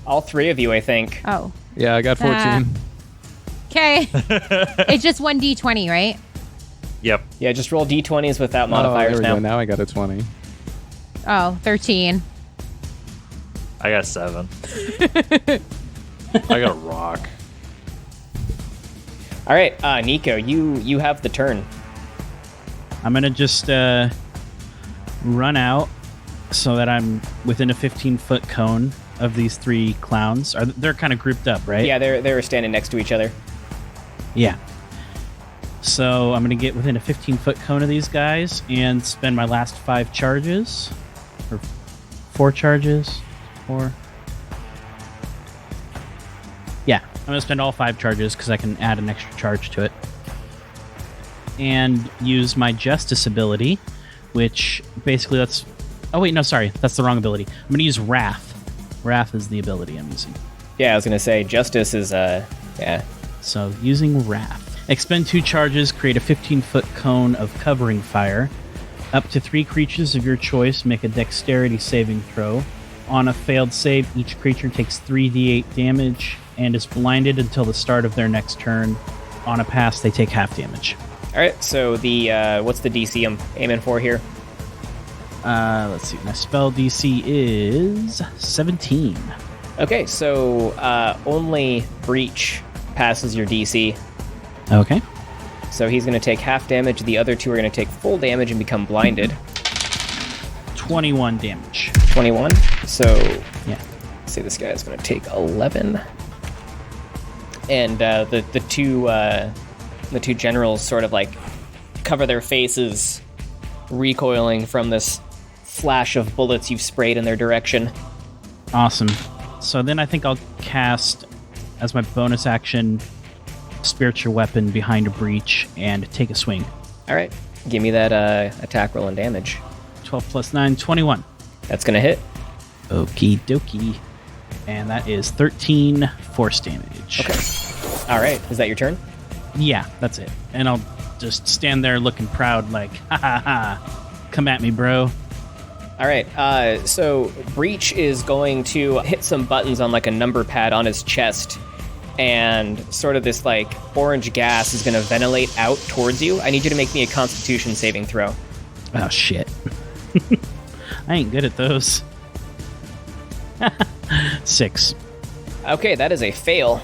All 3 of you, I think. Oh. Yeah, I got 14. Okay. It's just 1d20, right? Yep. Yeah, just roll d20s without modifiers there we now. go. Now I got a 20. Oh, 13. I got 7. I got a rock. All right, Nico, you have the turn. I'm going to just run out so that I'm within a 15-foot cone of these 3 clowns. They're kind of grouped up, right? Yeah, they're standing next to each other. Yeah. So I'm going to get within a 15-foot cone of these guys and spend my last 5 charges. Or 4 charges. 4. Yeah, I'm going to spend all 5 charges because I can add an extra charge to it. And use my Justice ability, which basically that's... Oh, wait, no, sorry. That's the wrong ability. I'm going to use Wrath. Wrath is the ability I'm using. Yeah, I was going to say, Justice is, yeah. So, using Wrath. Expend 2 charges, create a 15-foot cone of covering fire. Up to 3 creatures of your choice make a dexterity saving throw. On a failed save, each creature takes 3d8 damage and is blinded until the start of their next turn. On a pass, they take half damage. All right, so the what's the DC I'm aiming for here? Let's see. My spell DC is 17. Okay, so only Breach passes your DC. Okay. So he's going to take half damage. The other 2 are going to take full damage and become blinded. 21 damage. 21. So Yeah. let's say this guy is going to take 11. And the two generals sort of like cover their faces, recoiling from this flash of bullets you've sprayed in their direction. Awesome. So then I think I'll cast, as my bonus action, Spiritual Weapon behind a breach and take a swing. All right, give me that attack roll and damage. 12 plus 9, 21. That's going to hit. Okie dokie. And that is 13 force damage. Okay. All right. Is that your turn? Yeah, that's it. And I'll just stand there looking proud like, ha ha ha, come at me, bro. All right. So Breach is going to hit some buttons on like a number pad on his chest, and sort of this like orange gas is going to ventilate out towards you. I need you to make me a Constitution saving throw. Oh, shit. I ain't good at those. 6. Okay, that is a fail.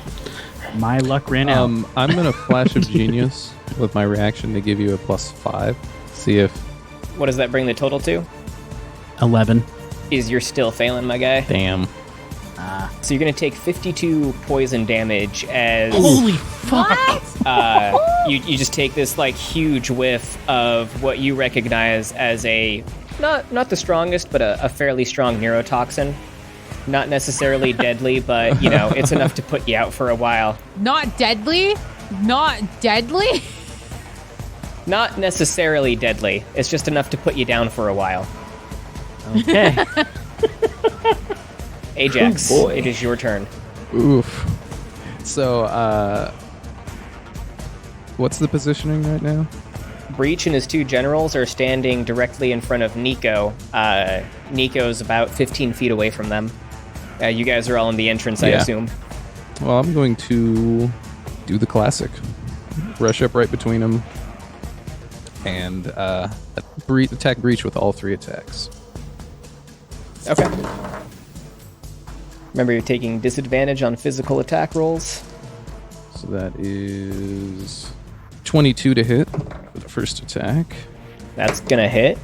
My luck ran out. I'm going to Flash of Genius with my reaction to give you a +5. See if... What does that bring the total to? 11. You're still failing, my guy. Damn. So you're going to take 52 poison damage as... Holy fuck! You just take this like huge whiff of what you recognize as a... Not the strongest, but a fairly strong neurotoxin. Not necessarily deadly, but, you know, it's enough to put you out for a while. Not deadly? Not deadly? Not necessarily deadly. It's just enough to put you down for a while. Okay. Ajax, it is your turn. Oof. So, what's the positioning right now? Breach and his 2 generals are standing directly in front of Nico. Nico's about 15 feet away from them. You guys are all in the entrance, I assume. Well, I'm going to do the classic. Rush up right between them. And attack Breach with all 3 attacks. Okay. Remember, you're taking disadvantage on physical attack rolls. So that is 22 to hit for the first attack. That's going to hit.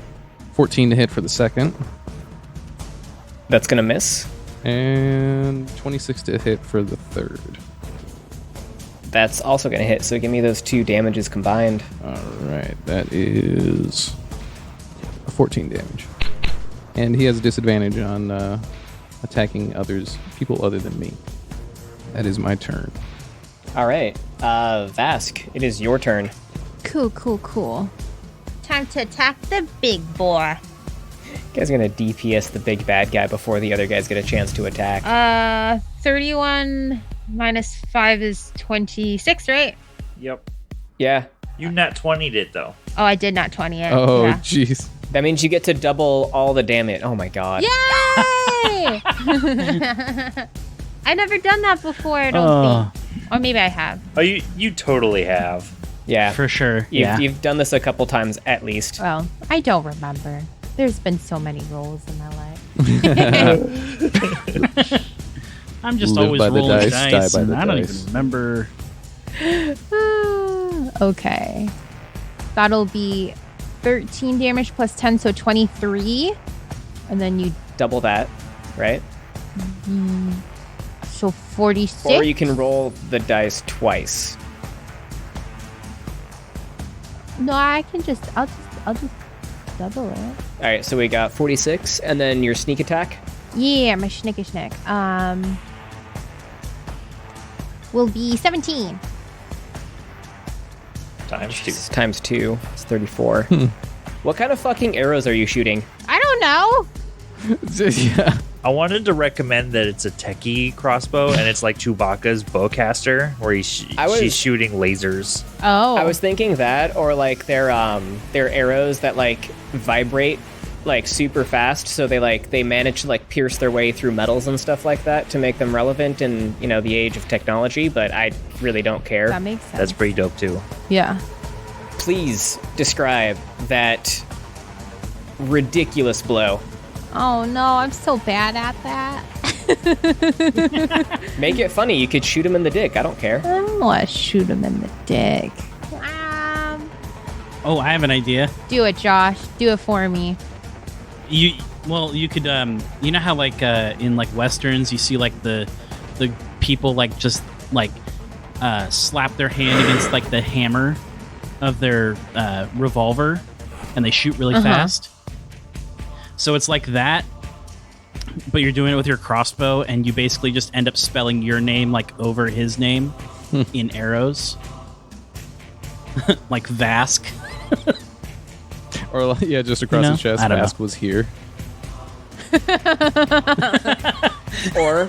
14 to hit for the second. That's going to miss. And 26 to hit for the third. That's also going to hit, so give me those 2 damages combined. All right, that is 14 damage. And he has a disadvantage on attacking people other than me. That is my turn. All right, Vask, it is your turn. Cool. Time to attack the big boy. You guys are going to DPS the big bad guy before the other guys get a chance to attack. 31 minus 5 is 26, right? Yep. Yeah. You nat 20'd it, though. Oh, I did not 20 it. Oh, yeah. jeez. That means you get to double all the damage. Oh, my God. Yay! I never done that before, I don't think. Or maybe I have. Oh, you totally have. Yeah. For sure. You've done this a couple times at least. Well, I don't remember. There's been so many rolls in my life. I'm just Live always by the rolling dice, dice, die by and the I don't dice. even remember. Okay. That'll be 13 damage plus 10, so 23. And then you... Double that, right? So 46? Or you can roll the dice twice. No, I can just... I'll just double it. All right, so we got 46, and then your sneak attack. Yeah, my schnicky schnick. Will be 17. Times 2. It's times 2. It's 34. What kind of fucking arrows are you shooting? I don't know. Yeah. I wanted to recommend that it's a techie crossbow, and it's like Chewbacca's bowcaster, where she's shooting lasers. Oh. I was thinking that, or like they're arrows that like vibrate like super fast, so they manage to like pierce their way through metals and stuff like that to make them relevant in, you know, the age of technology, but I really don't care. That makes sense. That's pretty dope too. Yeah. Please describe that ridiculous blow. Oh no, I'm so bad at that. Make it funny. You could shoot him in the dick. I don't care. I don't want to shoot him in the dick. Oh, I have an idea. Do it, Josh. Do it for me. You could you know how like in like westerns you see like the people like just like slap their hand against like the hammer of their revolver and they shoot really fast. So it's like that, but you're doing it with your crossbow, and you basically just end up spelling your name like over his name in arrows, like Vask. Or yeah, just across his chest, I don't Vask know. was here. Or,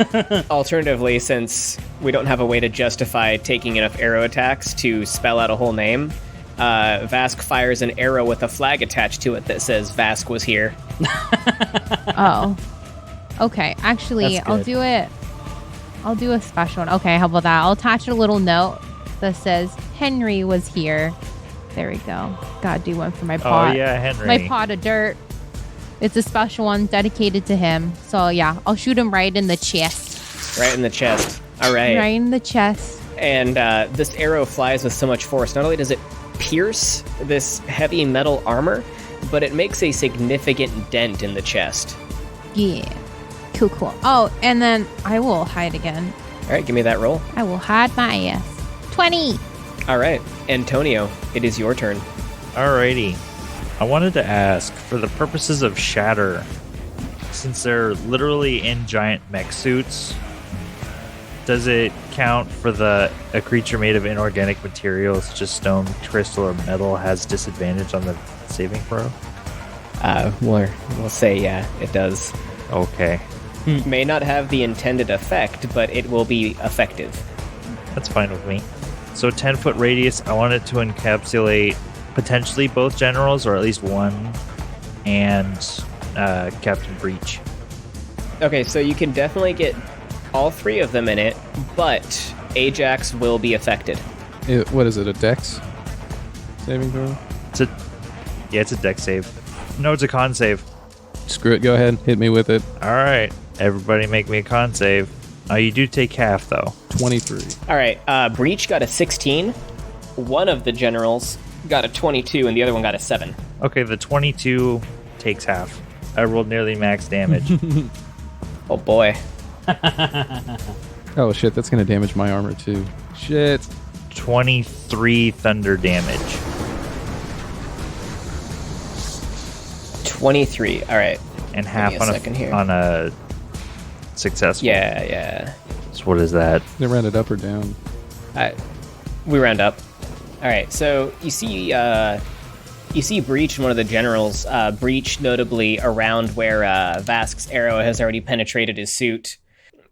alternatively, since we don't have a way to justify taking enough arrow attacks to spell out a whole name, Vask fires an arrow with a flag attached to it that says Vask was here. Oh. Okay, actually, That's I'll good. do it. I'll do a special one. Okay, how about that? I'll attach a little note that says Henry was here. There we go. Gotta do one for my pot. Oh yeah, Henry. My pot of dirt. It's a special one dedicated to him. So yeah, I'll shoot him right in the chest. Right in the chest. All right. Right in the chest. And this arrow flies with so much force. Not only does it pierce this heavy metal armor, but it makes a significant dent in the chest. Yeah. Cool, cool. Oh, and then I will hide again. All right, give me that roll. I will hide my ass. 20. All right, Antonio, it is your turn. Alrighty. I wanted to ask, for the purposes of shatter, since they're literally in giant mech suits, does it count for a creature made of inorganic materials, just stone, crystal, or metal, has disadvantage on the saving throw? We'll say, yeah, it does. Okay. May not have the intended effect, but it will be effective. That's fine with me. So 10-foot radius, I want it to encapsulate potentially both generals, or at least one, and Captain Breach. Okay, so you can definitely get all three of them in it, but Ajax will be affected. What is it, a dex saving throw? It's a dex save. No, it's a con save. Screw it, go ahead, hit me with it. All right, everybody make me a con save. You do take half, though. 23. All right, Breach got a 16. One of the generals got a 22, and the other one got a 7. Okay, the 22 takes half. I rolled nearly max damage. Oh, boy. Oh shit, that's gonna damage my armor too. Shit. 23 thunder damage. 23, all right. And half me a second here. on a successful. Yeah. So what is that? They rounded up or down? We round up. All right, so you see Breach and one of the generals. Breach, notably around where Vask's arrow has already penetrated his suit.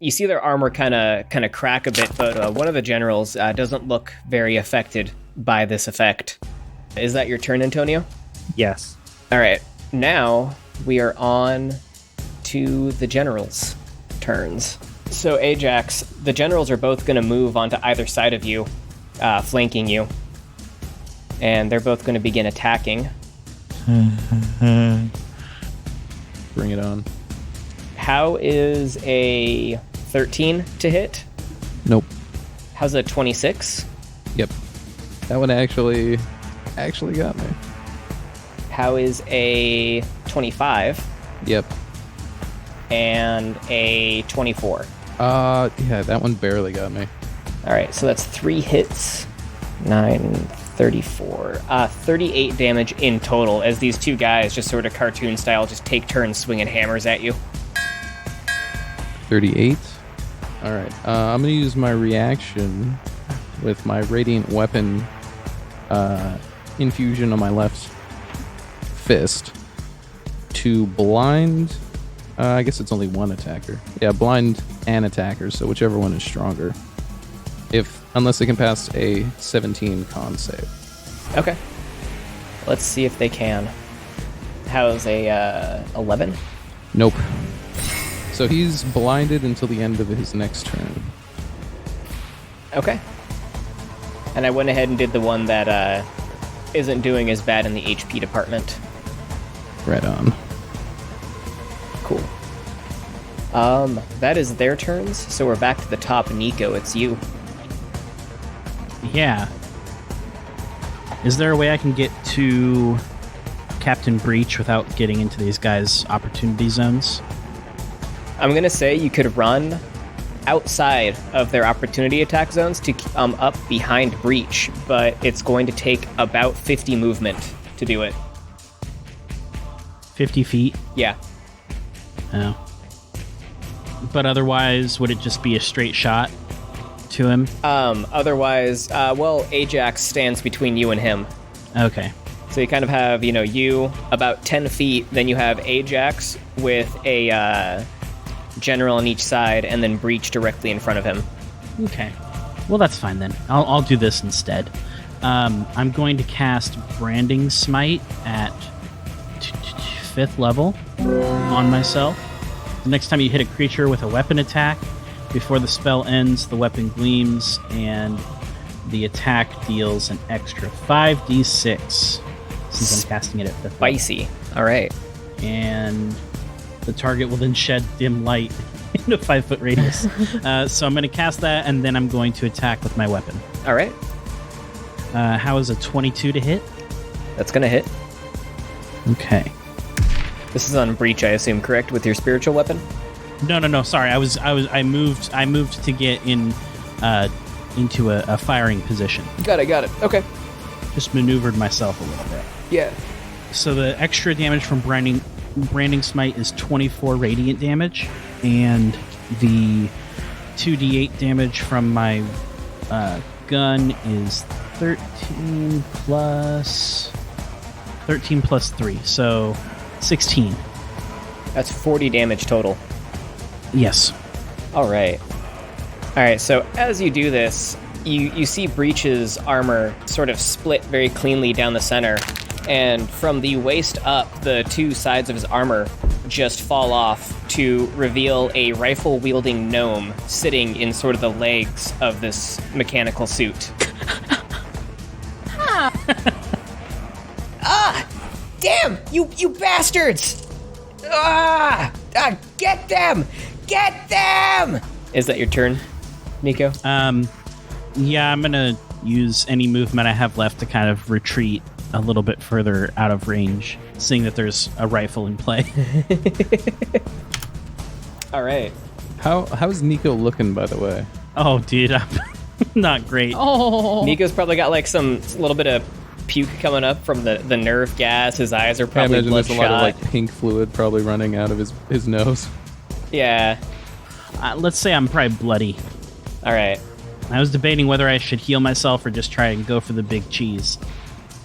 You see their armor kind of crack a bit, but one of the generals doesn't look very affected by this effect. Is that your turn, Antonio? Yes. All right, now we are on to the generals' turns. So Ajax, the generals are both going to move onto either side of you, flanking you. And they're both going to begin attacking. Bring it on. How is a 13 to hit? Nope. How's a 26? Yep. That one actually got me. How is a 25? Yep. And a 24? Yeah, that one barely got me. All right, so that's 3 hits. 9, 34. 38 damage in total as these two guys just sort of cartoon style just take turns swinging hammers at you. 38. All right. I'm going to use my reaction with my radiant weapon infusion on my left fist to blind. I guess it's only one attacker. Yeah, blind an attacker, so whichever one is stronger. Unless they can pass a 17 con save. Okay. Let's see if they can. How's a 11? Nope. So he's blinded until the end of his next turn. Okay. And I went ahead and did the one that isn't doing as bad in the HP department. Right on. Cool. That is their turns, so we're back to the top. Nico, it's you. Yeah. Is there a way I can get to Captain Breach without getting into these guys' opportunity zones? I'm going to say you could run outside of their opportunity attack zones to up behind Breach, but it's going to take about 50 movement to do it. 50 feet? Yeah. Oh. But otherwise, would it just be a straight shot to him? Otherwise, Ajax stands between you and him. Okay. So you kind of have, you about 10 feet, then you have Ajax with a general on each side, and then Breach directly in front of him. Okay. Well, that's fine then. I'll do this instead. I'm going to cast Branding Smite at 5th level on myself. The next time you hit a creature with a weapon attack, before the spell ends, the weapon gleams, and the attack deals an extra 5d6 since I'm casting it at 5th level. Spicy. All right. And the target will then shed dim light in a 5-foot radius. So I'm going to cast that, and then I'm going to attack with my weapon. All right. How is a 22 to hit? That's going to hit. Okay. This is on Breach, I assume, correct, with your spiritual weapon? No. Sorry, I moved to get in into a firing position. Got it. Okay. Just maneuvered myself a little bit. Yeah. So the extra damage from branding smite is 24 radiant damage, and the 2d8 damage from my gun is 13 plus 3, so 16. That's 40 damage total. Yes. All right, so as you do this, you see Breach's armor sort of split very cleanly down the center, and from the waist up, the two sides of his armor just fall off to reveal a rifle-wielding gnome sitting in sort of the legs of this mechanical suit. Damn! You bastards! Get them! Get them! Is that your turn, Nico? Yeah, I'm gonna use any movement I have left to kind of retreat a little bit further out of range, seeing that there's a rifle in play. All right. How's Nico looking, by the way? Oh, dude, I'm not great. Oh. Nico's probably got like some little bit of puke coming up from the nerve gas. His eyes are probably I imagine bloodshot. there's a lot of like pink fluid probably running out of his nose. Yeah. Let's say I'm probably bloody. All right. I was debating whether I should heal myself or just try and go for the big cheese.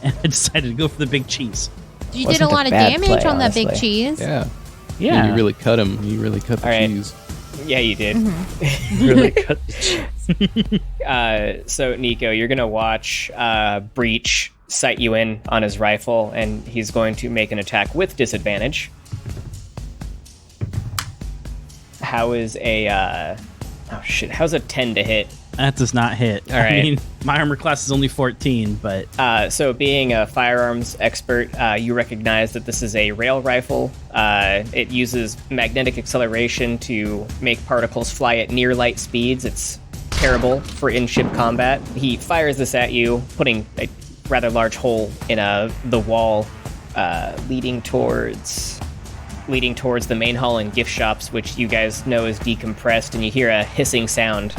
And I decided to go for the big cheese. You did a lot of damage on that big cheese. Yeah. Yeah. And you really cut him. You really cut the All right. cheese. Yeah, you did. Really cut the cheese. So, Nico, you're going to watch Breach sight you in on his rifle, and he's going to make an attack with disadvantage. How's a 10 to hit? That does not hit. All right. I mean, my armor class is only 14, but... So being a firearms expert, you recognize that this is a rail rifle. It uses magnetic acceleration to make particles fly at near light speeds. It's terrible for in-ship combat. He fires this at you, putting a rather large hole in the wall, leading towards the main hall and gift shops, which you guys know is decompressed, and you hear a hissing sound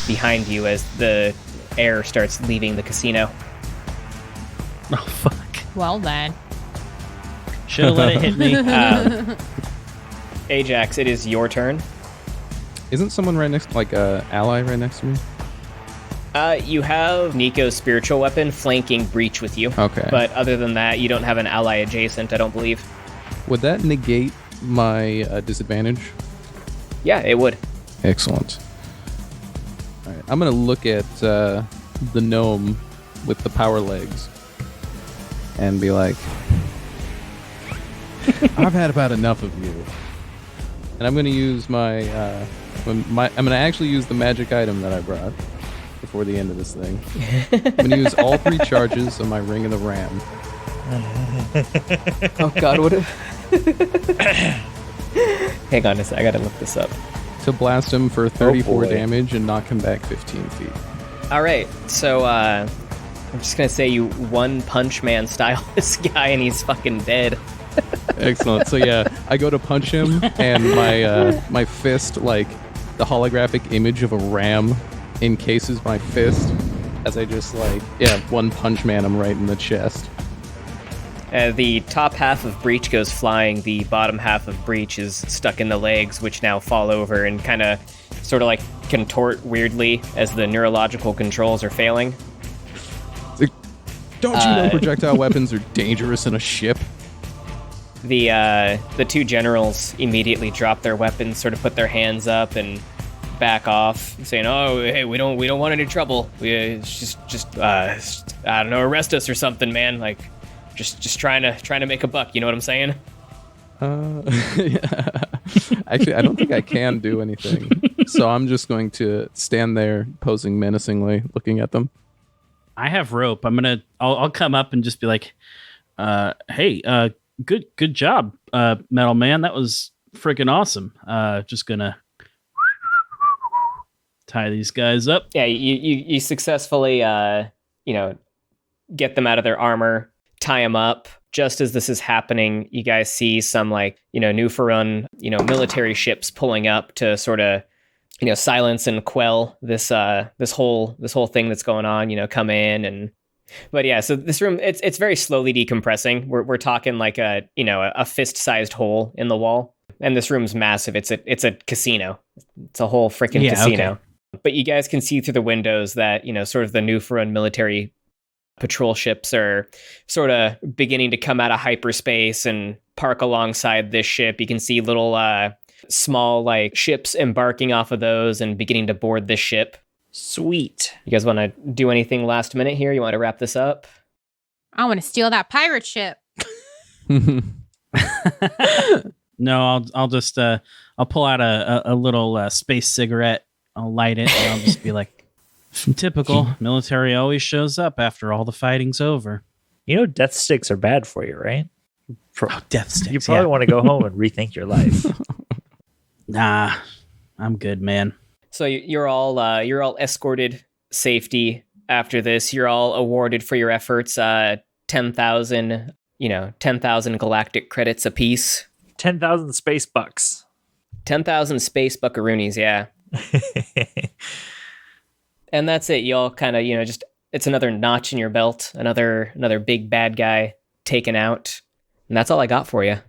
behind you as the air starts leaving the casino. Oh, fuck. Well then. Should have let it hit me. Ajax, it is your turn. Isn't someone right next, like a ally right next to me? You have Nico's spiritual weapon flanking Breach with you. Okay. But other than that, you don't have an ally adjacent, I don't believe. Would that negate my disadvantage? Yeah, it would. Excellent. All right, I'm gonna look at the gnome with the power legs and be like, "I've had about enough of you." And I'm gonna use I'm gonna actually use the magic item that I brought before the end of this thing. I'm gonna use all 3 charges of my Ring of the Ram. Oh God, what? Hang on a sec, I gotta look this up. To blast him for 34 boy. damage and knock him back 15 feet. All right, so I'm just gonna say you one punch man style this guy, and he's fucking dead. Excellent. So yeah, I go to punch him, and my fist, like the holographic image of a ram, encases my fist as I just one punch man him right in the chest. The top half of Breach goes flying. The bottom half of Breach is stuck in the legs, which now fall over and kind of sort of like contort weirdly as the neurological controls are failing. Don't you know projectile weapons are dangerous in a ship? The two generals immediately drop their weapons, sort of put their hands up and back off, saying, "Oh, hey, we don't want any trouble. We just I don't know, arrest us or something, man. Like, just trying to make a buck. You know what I'm saying?" Yeah. Actually, I don't think I can do anything, so I'm just going to stand there, posing menacingly, looking at them. I have rope. I'll come up and just be like, "Hey, good job, Metal Man. That was freaking awesome. Just gonna tie these guys up." Yeah, you successfully get them out of their armor, tie them up. Just as this is happening, you guys see some Newfoundland military ships pulling up to sort of silence and quell this whole thing that's going on. Come in but yeah, so this room it's very slowly decompressing. We're talking like a fist-sized hole in the wall, and this room's massive. It's a casino. It's a whole freaking casino. Okay. But you guys can see through the windows that sort of the Newfoundland military patrol ships are sort of beginning to come out of hyperspace and park alongside this ship. You can see little small ships embarking off of those and beginning to board this ship. Sweet. You guys want to do anything last minute here? You want to wrap this up? I want to steal that pirate ship. No, I'll just I'll pull out a little space cigarette. I'll light it and I'll just be like, typical military always shows up after all the fighting's over. Death sticks are bad for you, right? Death sticks. You probably want to go home and rethink your life. Nah, I'm good, man. So you're all escorted safety after this. You're all awarded for your efforts 10,000 galactic credits apiece. 10,000 space bucks. 10,000 space buckaroonies, yeah. And that's it. You all kind of, just it's another notch in your belt, another big bad guy taken out. And that's all I got for you.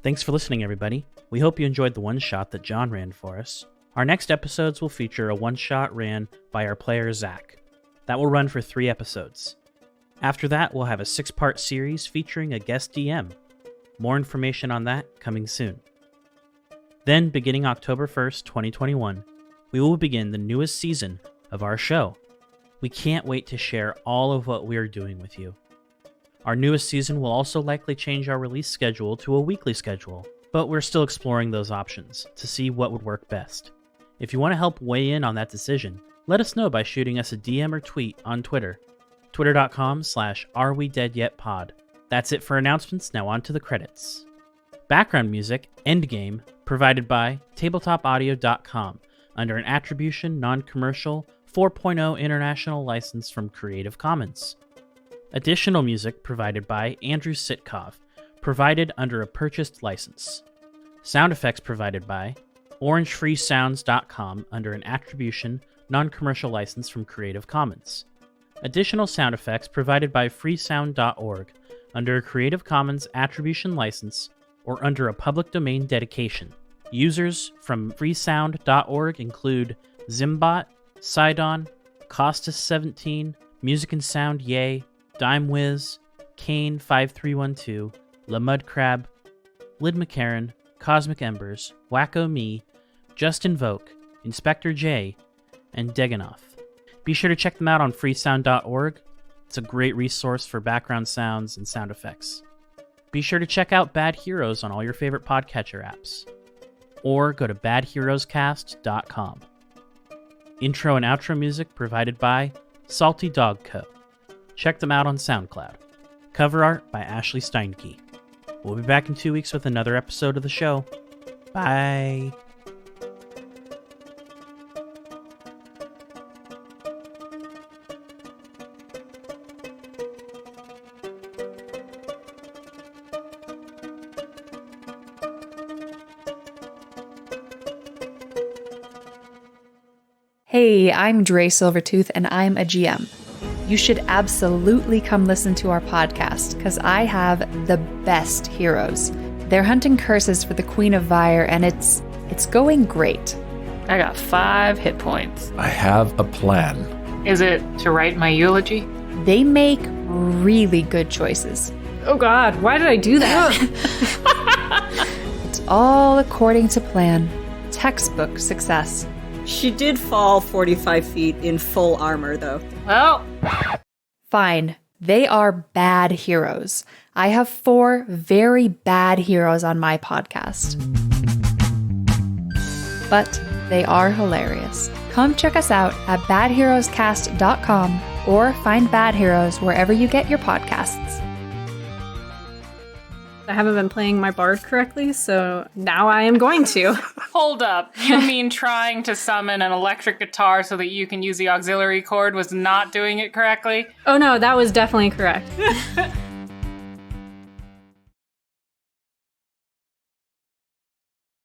Thanks for listening, everybody. We hope you enjoyed the one-shot that John ran for us. Our next episodes will feature a one-shot ran by our player, Zach. That will run for 3 episodes. After that, we'll have a 6-part series featuring a guest DM. More information on that coming soon. Then, beginning October 1st, 2021, we will begin the newest season of our show. We can't wait to share all of what we are doing with you. Our newest season will also likely change our release schedule to a weekly schedule, but we're still exploring those options to see what would work best. If you want to help weigh in on that decision, let us know by shooting us a DM or tweet on Twitter, twitter.com/arewedeadyetpod. That's it for announcements, now on to the credits. Background music, Endgame, provided by tabletopaudio.com under an attribution, non-commercial, 4.0 international license from Creative Commons. Additional music provided by Andrew Sitkov, provided under a purchased license. Sound effects provided by orangefreesounds.com under an attribution, non-commercial license from Creative Commons. Additional sound effects provided by freesound.org under a Creative Commons attribution license or under a public domain dedication. Users from freesound.org include Zimbot, Sidon, Costas17, Music and Sound Yay, DimeWiz, Kane5312, LaMudCrab, Lid McCarran, Cosmic Embers, Wacko Me, Justin Voke, Inspector J, and Deganoff. Be sure to check them out on freesound.org. It's a great resource for background sounds and sound effects. Be sure to check out Bad Heroes on all your favorite podcatcher apps. Or go to badheroescast.com. Intro and outro music provided by Salty Dog Co. Check them out on SoundCloud. Cover art by Ashley Steinke. We'll be back in 2 weeks with another episode of the show. Bye. Hey, I'm Dre Silvertooth, and I'm a GM. You should absolutely come listen to our podcast, because I have the best heroes. They're hunting curses for the Queen of Vyre, and it's going great. I got 5 hit points. I have a plan. Is it to write my eulogy? They make really good choices. Oh God, why did I do that? It's all according to plan. Textbook success. She did fall 45 feet in full armor, though. Well, Fine. They are bad heroes. I have 4 very bad heroes on my podcast. But they are hilarious. Come check us out at badheroescast.com or find Bad Heroes wherever you get your podcasts. I haven't been playing my bard correctly, so now I am going to. hold up. You mean trying to summon an electric guitar so that you can use the auxiliary cord was not doing it correctly? Oh no, that was definitely correct.